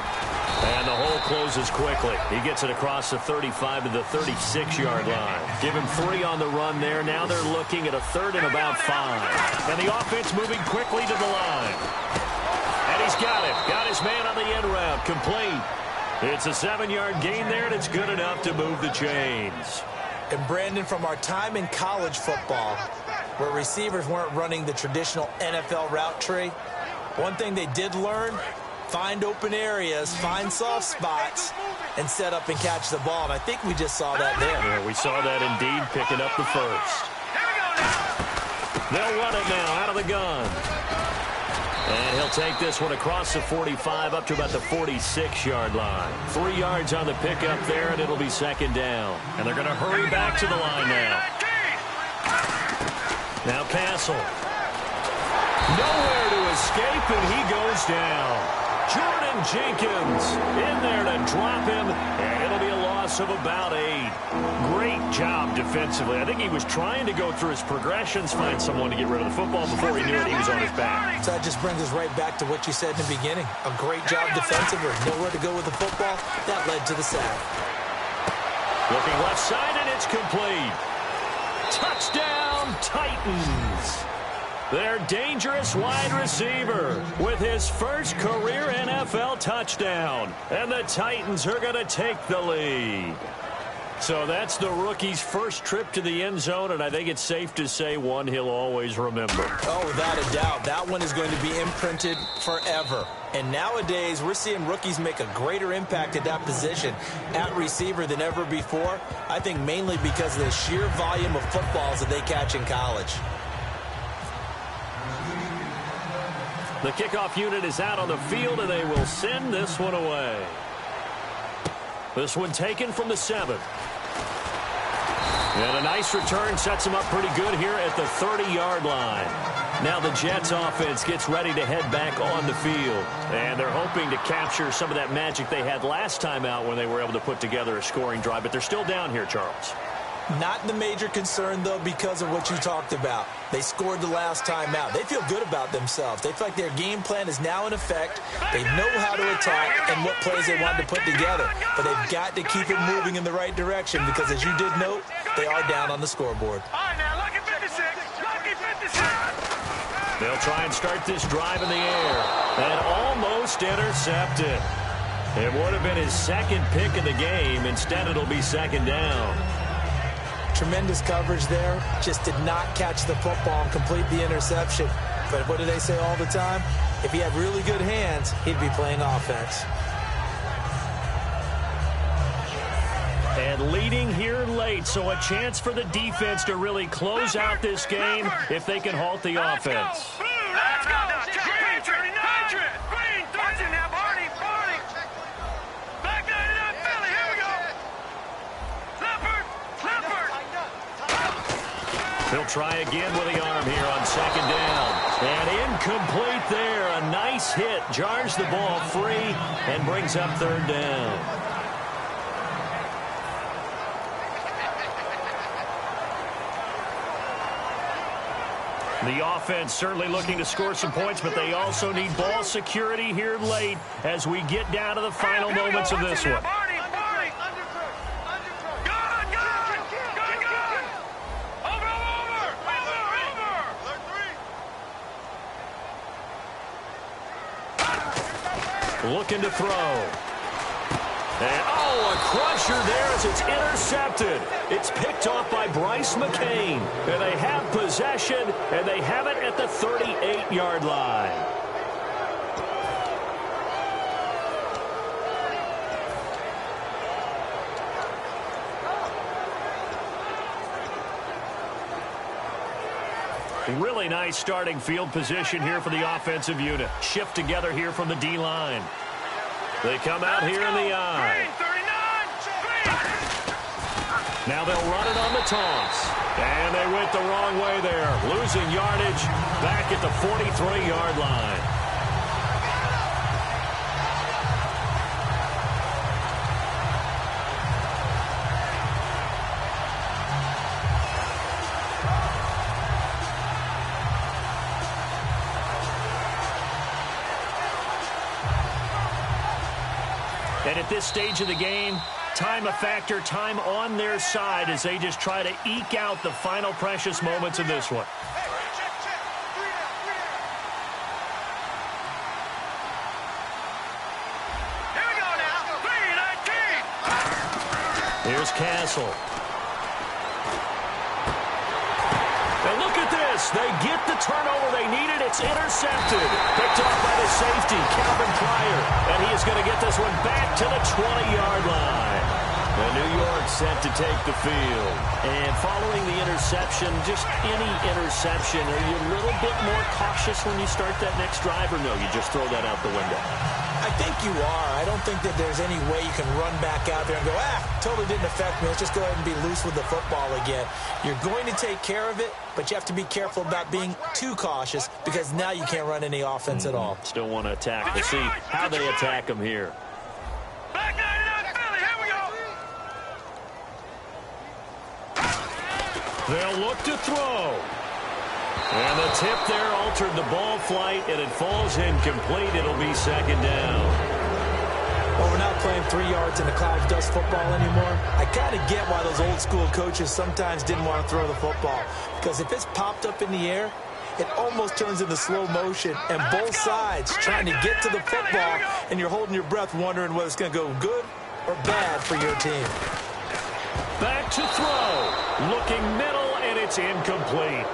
And the hole closes quickly. He gets it across the 35 to the 36-yard line. Give him 3 on the run there. Now they're looking at a 3rd and about 5. And the offense moving quickly to the line. And he's got it. Got his man on the end route. Complete. It's a 7-yard gain there, and it's good enough to move the chains. And Brandon, from our time in college football, where receivers weren't running the traditional NFL route tree, one thing they did learn: find open areas, find soft spots, and set up and catch the ball. And I think we just saw that there. Yeah, we saw that indeed, picking up the first. They'll run it now out of the gun. And he'll take this one across the 45 up to about the 46-yard line. 3 yards on the pickup there, and it'll be 2nd down. And they're going to hurry back to the line now. Now Castle. Nowhere to escape, and he goes down. Jordan Jenkins in there to drop him, and it'll be a loss of about 8. Great job defensively. I think he was trying to go through his progressions, find someone to get rid of the football. Before he knew it, he was on his back. So that just brings us right back to what you said in the beginning. A great job defensively. Nowhere to go with the football. That led to the sack. Looking left side, and it's complete. Touchdown, Titans. Their dangerous wide receiver with his first career NFL touchdown. And the Titans are going to take the lead. So that's the rookie's first trip to the end zone, and I think it's safe to say one he'll always remember. Oh, without a doubt. That one is going to be imprinted forever. And nowadays, we're seeing rookies make a greater impact at that position at receiver than ever before. I think mainly because of the sheer volume of footballs that they catch in college. The kickoff unit is out on the field, and they will send this one away. This one taken from the 7. And a nice return sets him up pretty good here at the 30-yard line. Now the Jets offense gets ready to head back on the field. And they're hoping to capture some of that magic they had last time out when they were able to put together a scoring drive. But they're still down here, Charles. Not the major concern, though, because of what you talked about. They scored the last time out. They feel good about themselves. They feel like their game plan is now in effect. They know how to attack and what plays they want to put together. But they've got to keep it moving in the right direction because, as you did note, they are down on the scoreboard. All right, now, lucky 56. Lucky 56. They'll try and start this drive in the air. And almost intercepted. It would have been his second pick of the game. Instead, it'll be second down. Tremendous coverage there. Just did not catch the football and complete the interception. But what do they say all the time? If he had really good hands, he'd be playing offense. And leading here late, so a chance for the defense to really close out this game if they can halt the offense. Let's go. Green 39. Green 30 now, Barney. Back 99, Philly. Here we go. Leopard. He'll try again with the arm here on second down. And incomplete there. A nice hit. Jars the ball free and brings up third down. The offense certainly looking to score some points, but they also need ball security here late as we get down to the final moments of this one. Looking to throw. And, a crusher there as it's intercepted. It's picked off by Bryce McCain. And they have possession, and they have it at the 38-yard line. Really nice starting field position here for the offensive unit. Shift together here from the D-line. They come out here in the I. Now they'll run it on the toss. And they went the wrong way there. Losing yardage back at the 43-yard line. And at this stage of the game, time a factor, time on their side as they just try to eke out the final precious moments of this one. Here we go now. 3-19. Here's Castle. And look at this. They get the turnover they needed. It's intercepted. Picked off by the safety, Calvin Pryor. And he is going to get this one back to the 20-yard line. And New York set to take the field. And following the interception, just any interception, are you a little bit more cautious when you start that next drive, or no, you just throw that out the window? I think you are. I don't think that there's any way you can run back out there and go, totally didn't affect me. Let's just go ahead and be loose with the football again. You're going to take care of it, but you have to be careful about being too cautious because now you can't run any offense at all. Still want to attack. We'll see how they attack them here. Back 99, Philly. Here we go. They'll look to throw. And the tip there altered the ball flight, and it falls incomplete. It'll be second down. Well, we're not playing 3 yards in a cloud of dust football anymore. I kind of get why those old school coaches sometimes didn't want to throw the football. Because if it's popped up in the air, it almost turns into slow motion, and both sides trying to get to the football, and you're holding your breath wondering whether it's going to go good or bad for your team. Back to throw. Looking middle, and it's incomplete.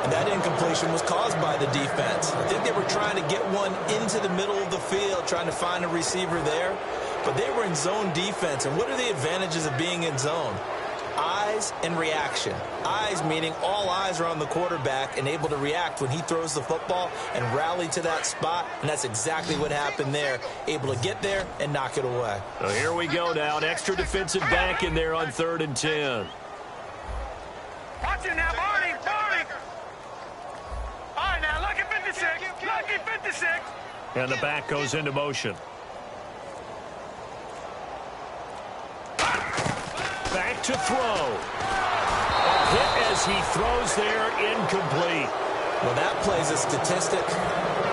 And that incompletion was caused by the defense. I think they were trying to get one into the middle of the field, trying to find a receiver there. But they were in zone defense. And what are the advantages of being in zone? eyes and reaction. Eyes meaning all eyes are on the quarterback and able to react when he throws the football and rally to that spot, and that's exactly what happened there. Able to get there and knock it away. So here we go now. An extra defensive back in there on 3rd and 10. Watch it now, Barney. All right, now, lucky 56. Lucky 56. And the back goes into motion. Back to throw. A hit as he throws there, incomplete. Well, that plays a statistic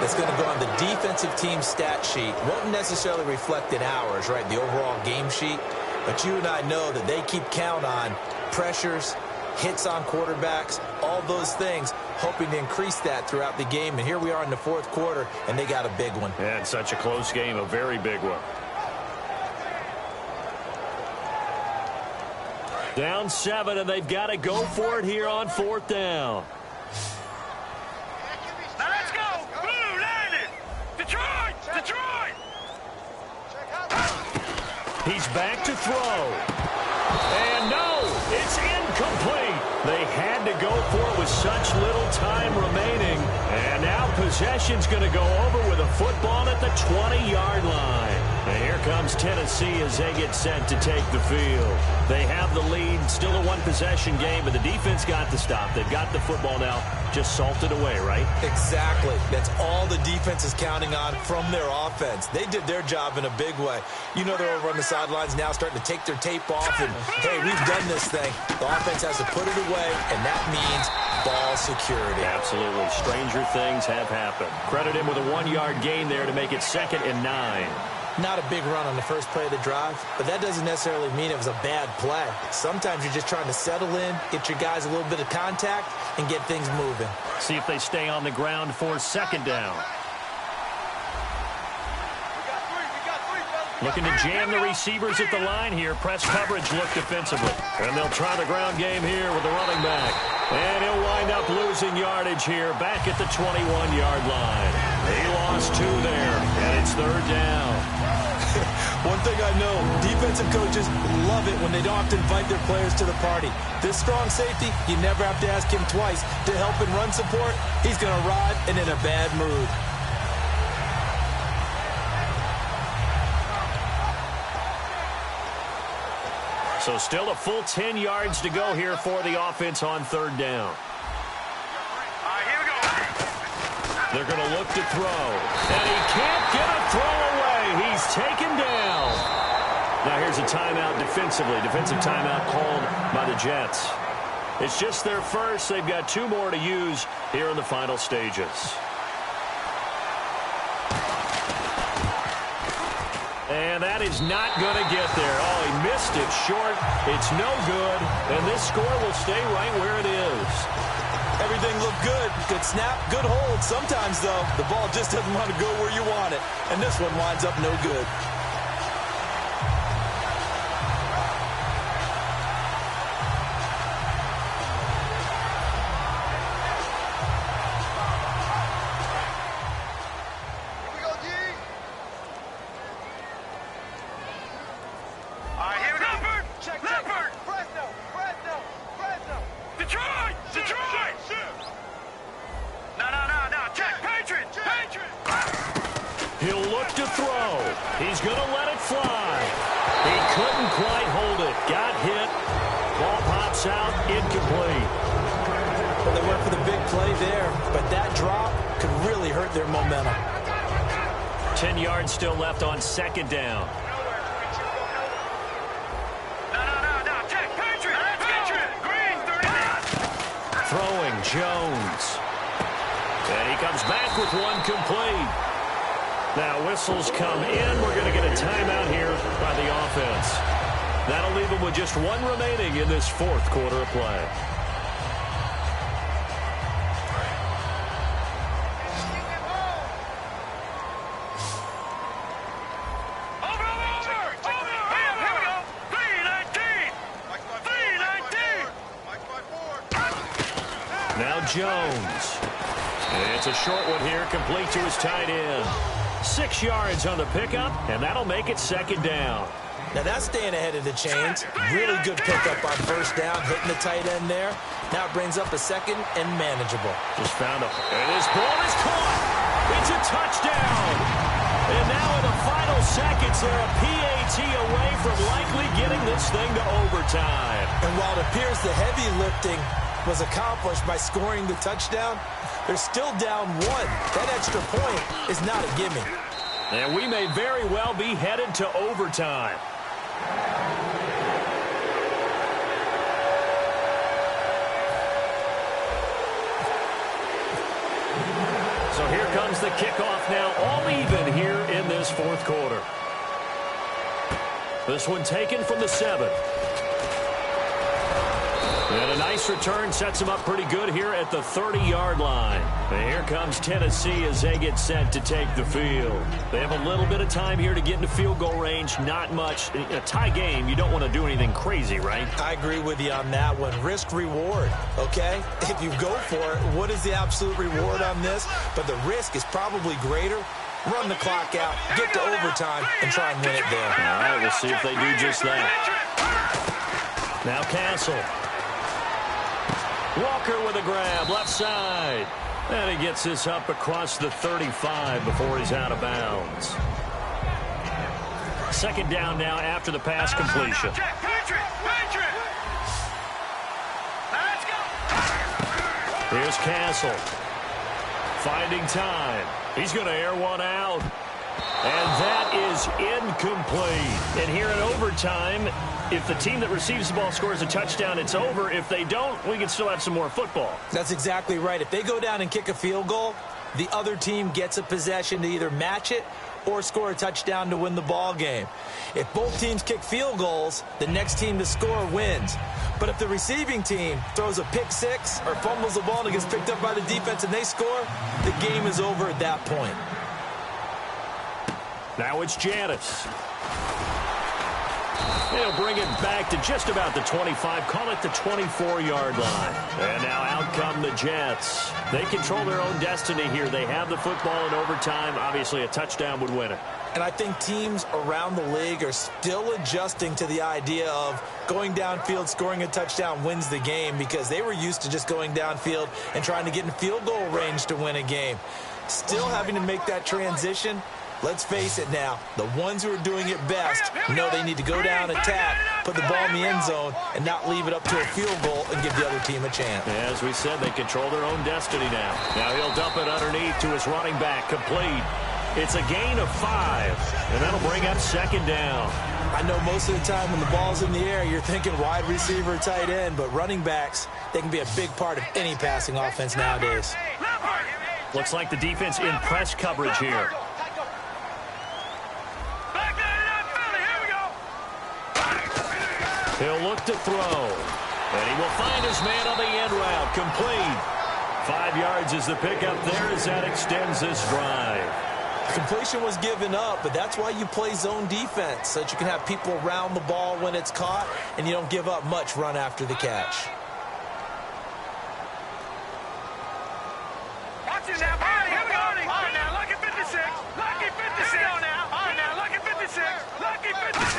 that's going to go on the defensive team stat sheet. Won't necessarily reflect in ours, right, the overall game sheet. But you and I know that they keep count on pressures, hits on quarterbacks, all those things, hoping to increase that throughout the game. And here we are in the 4th quarter, and they got a big one. And such a close game, a very big one. Down 7, and they've got to go for it here on 4th down. Now let's go. Blue, landed. Detroit. He's back to throw. And no, it's incomplete. They had to go for it with such little time remaining. And now possession's going to go over with a football at the 20-yard line. And here comes Tennessee as they get set to take the field. They have the lead, still a one-possession game, but the defense got the stop. They've got the football now, just salted away, right? Exactly. That's all the defense is counting on from their offense. They did their job in a big way. You know they're over on the sidelines now starting to take their tape off, and, hey, we've done this thing. The offense has to put it away, and that means ball security. Absolutely. Stranger things have happened. Credit him with a 1-yard gain there to make it 2nd and 9. Not a big run on the first play of the drive, but that doesn't necessarily mean it was a bad play. Sometimes you're just trying to settle in, get your guys a little bit of contact, and get things moving. See if they stay on the ground for 2nd down. Looking to jam the receivers at the line here. Press coverage look defensively. And they'll try the ground game here with the running back. And he'll wind up losing yardage here back at the 21-yard line. He lost 2 there, and it's 3rd down. One thing I know, defensive coaches love it when they don't have to invite their players to the party. This strong safety, you never have to ask him twice to help in run support. He's going to arrive and in a bad mood. So still a full 10 yards to go here for the offense on 3rd down. All right, here we go. They're going to look to throw. And he can't get a throw away. He's taken down. Now here's a timeout defensively. Defensive timeout called by the Jets. It's just their first. They've got 2 more to use here in the final stages. And that is not going to get there. Oh, he missed it short. It's no good. And this score will stay right where it is. Everything looked good. Good snap, good hold. Sometimes, though, the ball just doesn't want to go where you want it. And this one winds up no good. He'll look to throw. He's going to let it fly. He couldn't quite hold it. Got hit. Ball pops out. Incomplete. Well, they went for the big play there, but that drop could really hurt their momentum. 10 yards still left on 2nd down. Throwing Jones. And he comes back with one complete. Now whistles come in. We're going to get a timeout here by the offense. That'll leave them with just 1 remaining in this 4th quarter of play. Now Jones. It's a short one here, complete to his tight end. 6 yards on the pickup, and that'll make it 2nd down. Now that's staying ahead of the chains. Really good pickup on first down, hitting the tight end there. Now it brings up a second and manageable. Just found him. And his ball is caught. It's a touchdown. And now in the final seconds, they're a PAT away from likely getting this thing to overtime. And while it appears the heavy lifting was accomplished by scoring the touchdown, they're still down one. That extra point is not a gimme. And we may very well be headed to overtime. So here comes the kickoff now, all even here in this fourth quarter. This one taken from the 7. And a nice return sets them up pretty good here at the 30-yard line. And here comes Tennessee as they get set to take the field. They have a little bit of time here to get into field goal range. Not much. In a tie game, you don't want to do anything crazy, right? I agree with you on that one. Risk reward, okay? If you go for it, what is the absolute reward on this? But the risk is probably greater. Run the clock out, get to overtime, and try and win it there. All right, we'll see if they do just that. Now Castle. Walker with a grab, left side. And he gets this up across the 35 before he's out of bounds. Second down now after the pass completion. Here's Castle. Finding time. He's going to air one out. And that is incomplete. And here in overtime, if the team that receives the ball scores a touchdown, it's over. If they don't, we can still have some more football. That's exactly right. If they go down and kick a field goal, the other team gets a possession to either match it or score a touchdown to win the ball game. If both teams kick field goals, the next team to score wins. But if the receiving team throws a pick six or fumbles the ball and it gets picked up by the defense and they score, the game is over at that point. Now it's Janis. They'll bring it back to just about the 25, call it the 24-yard line. And now out come the Jets. They control their own destiny here. They have the football in overtime. Obviously, a touchdown would win it. And I think teams around the league are still adjusting to the idea of going downfield, scoring a touchdown wins the game, because they were used to just going downfield and trying to get in field goal range to win a game. Still having to make that transition. Let's face it now, the ones who are doing it best know they need to go down, attack, put the ball in the end zone, and not leave it up to a field goal and give the other team a chance. As we said, they control their own destiny now. Now he'll dump it underneath to his running back, complete. It's a gain of 5, and that'll bring up second down. I know most of the time when the ball's in the air, you're thinking wide receiver, tight end, but running backs, they can be a big part of any passing offense nowadays. Looks like the defense in press coverage here. He'll look to throw, and he will find his man on the end route, complete. 5 yards is the pickup there as that extends this drive. Completion was given up, but that's why you play zone defense, so that you can have people around the ball when it's caught, and you don't give up much run after the catch. Watch it now, Barney. Here we go. On now, lucky 56. Lucky 56. On now. On now, lucky 56. Lucky 56.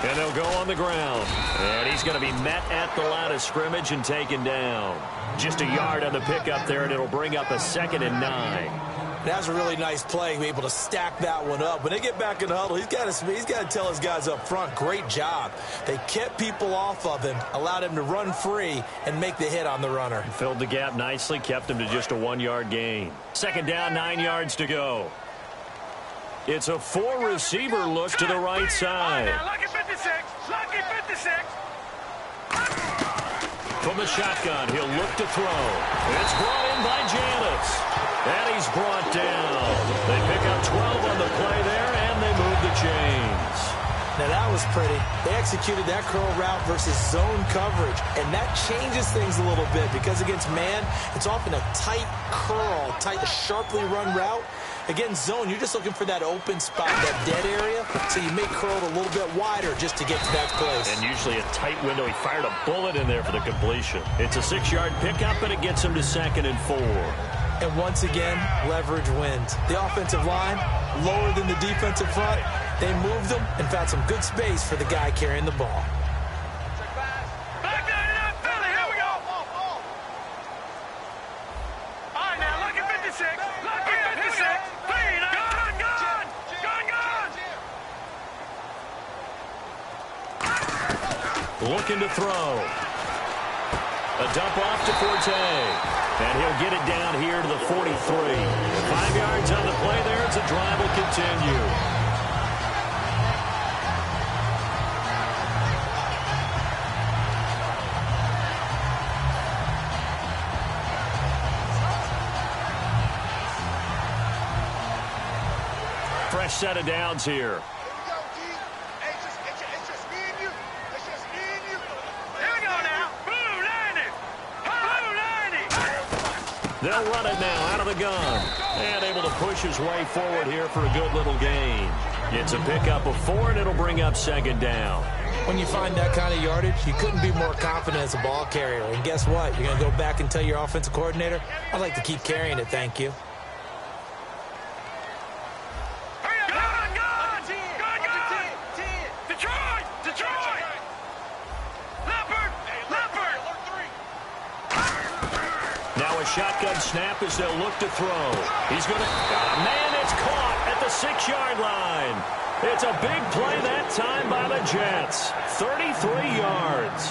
And they'll go on the ground. And he's going to be met at the line of scrimmage and taken down. Just a yard on the pickup there, and it'll bring up a 2nd and 9. That was a really nice play, be able to stack that one up. When they get back in the huddle, he's got to tell his guys up front, great job. They kept people off of him, allowed him to run free and make the hit on the runner. Filled the gap nicely, kept him to just a 1-yard gain. Second down, 9 yards to go. It's a 4-receiver look to the right side. Lucky 56. Lucky 56. From the shotgun, he'll look to throw. It's brought in by Janis. And he's brought down. They pick up 12 on the play there, and they move the chains. Now that was pretty. They executed that curl route versus zone coverage, and that changes things a little bit because against man, it's often a tight curl, tight, sharply run route. Against zone, you're just looking for that open spot, that dead area, so you make curl a little bit wider just to get to that place. And usually a tight window. He fired a bullet in there for the completion. It's a 6-yard pickup, and it gets him to 2nd and 4. And once again, leverage wins. The offensive line, lower than the defensive front, They moved him and found some good space for the guy carrying the ball. Back 99, Philly, here we go. All right, now, look at 56. Look at 56. Clean, gun. Looking to throw. A dump off to Forte. And he'll get it down here to the 43. 5 yards on the play there as the drive will continue. Fresh set of downs here. They'll run it now out of the gun. And able to push his way forward here for a good little gain. It's a pickup of 4, and it'll bring up second down. When you find that kind of yardage, you couldn't be more confident as a ball carrier. And guess what? You're going to go back and tell your offensive coordinator, I'd like to keep carrying it, thank you. Shotgun snap as they'll look to throw. He's going to... man, it's caught at the 6-yard line. It's a big play that time by the Jets. 33 yards.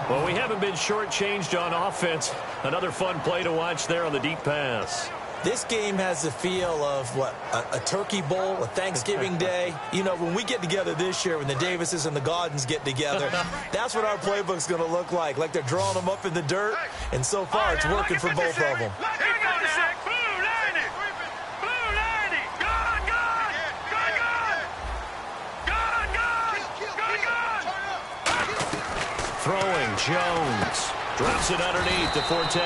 Well, we haven't been shortchanged on offense. Another fun play to watch there on the deep pass. This game has the feel of, what, a turkey bowl, a Thanksgiving day. You know, when we get together this year, when the Davises and the Gaudens get together, that's what our playbook's going to look like. Like they're drawing them up in the dirt, and so far it's working for both of them. Throwing, Jones. Drops it underneath to Forte.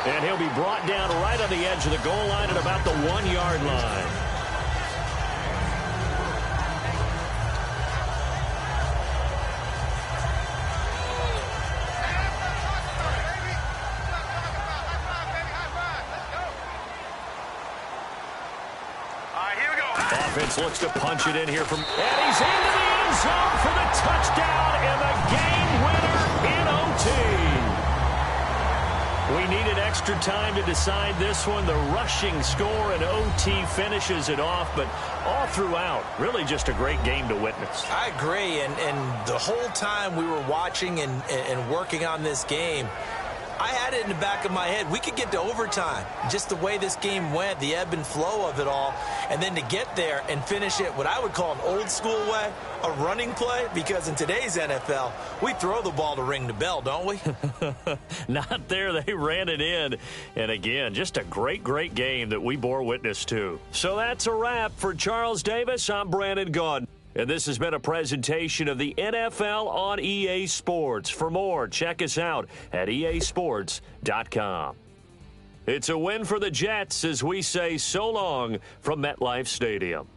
And he'll be brought down right on the edge of the goal line at about the 1-yard line. All right, here we go. Offense looks to punch it in here from... And he's into the end zone for the touchdown and the game winner in OT. We needed extra time to decide this one. The rushing score and OT finishes it off, but all throughout, really just a great game to witness. I agree, and the whole time we were watching and working on this game, I had it in the back of my head. We could get to overtime. Just the way this game went, the ebb and flow of it all, and then to get there and finish it what I would call an old-school way, a running play, because in today's NFL, we throw the ball to ring the bell, don't we? Not there. They ran it in. And again, just a great, great game that we bore witness to. So that's a wrap. For Charles Davis, I'm Brandon Gaudin. And this has been a presentation of the NFL on EA Sports. For more, check us out at easports.com. It's a win for the Jets as we say so long from MetLife Stadium.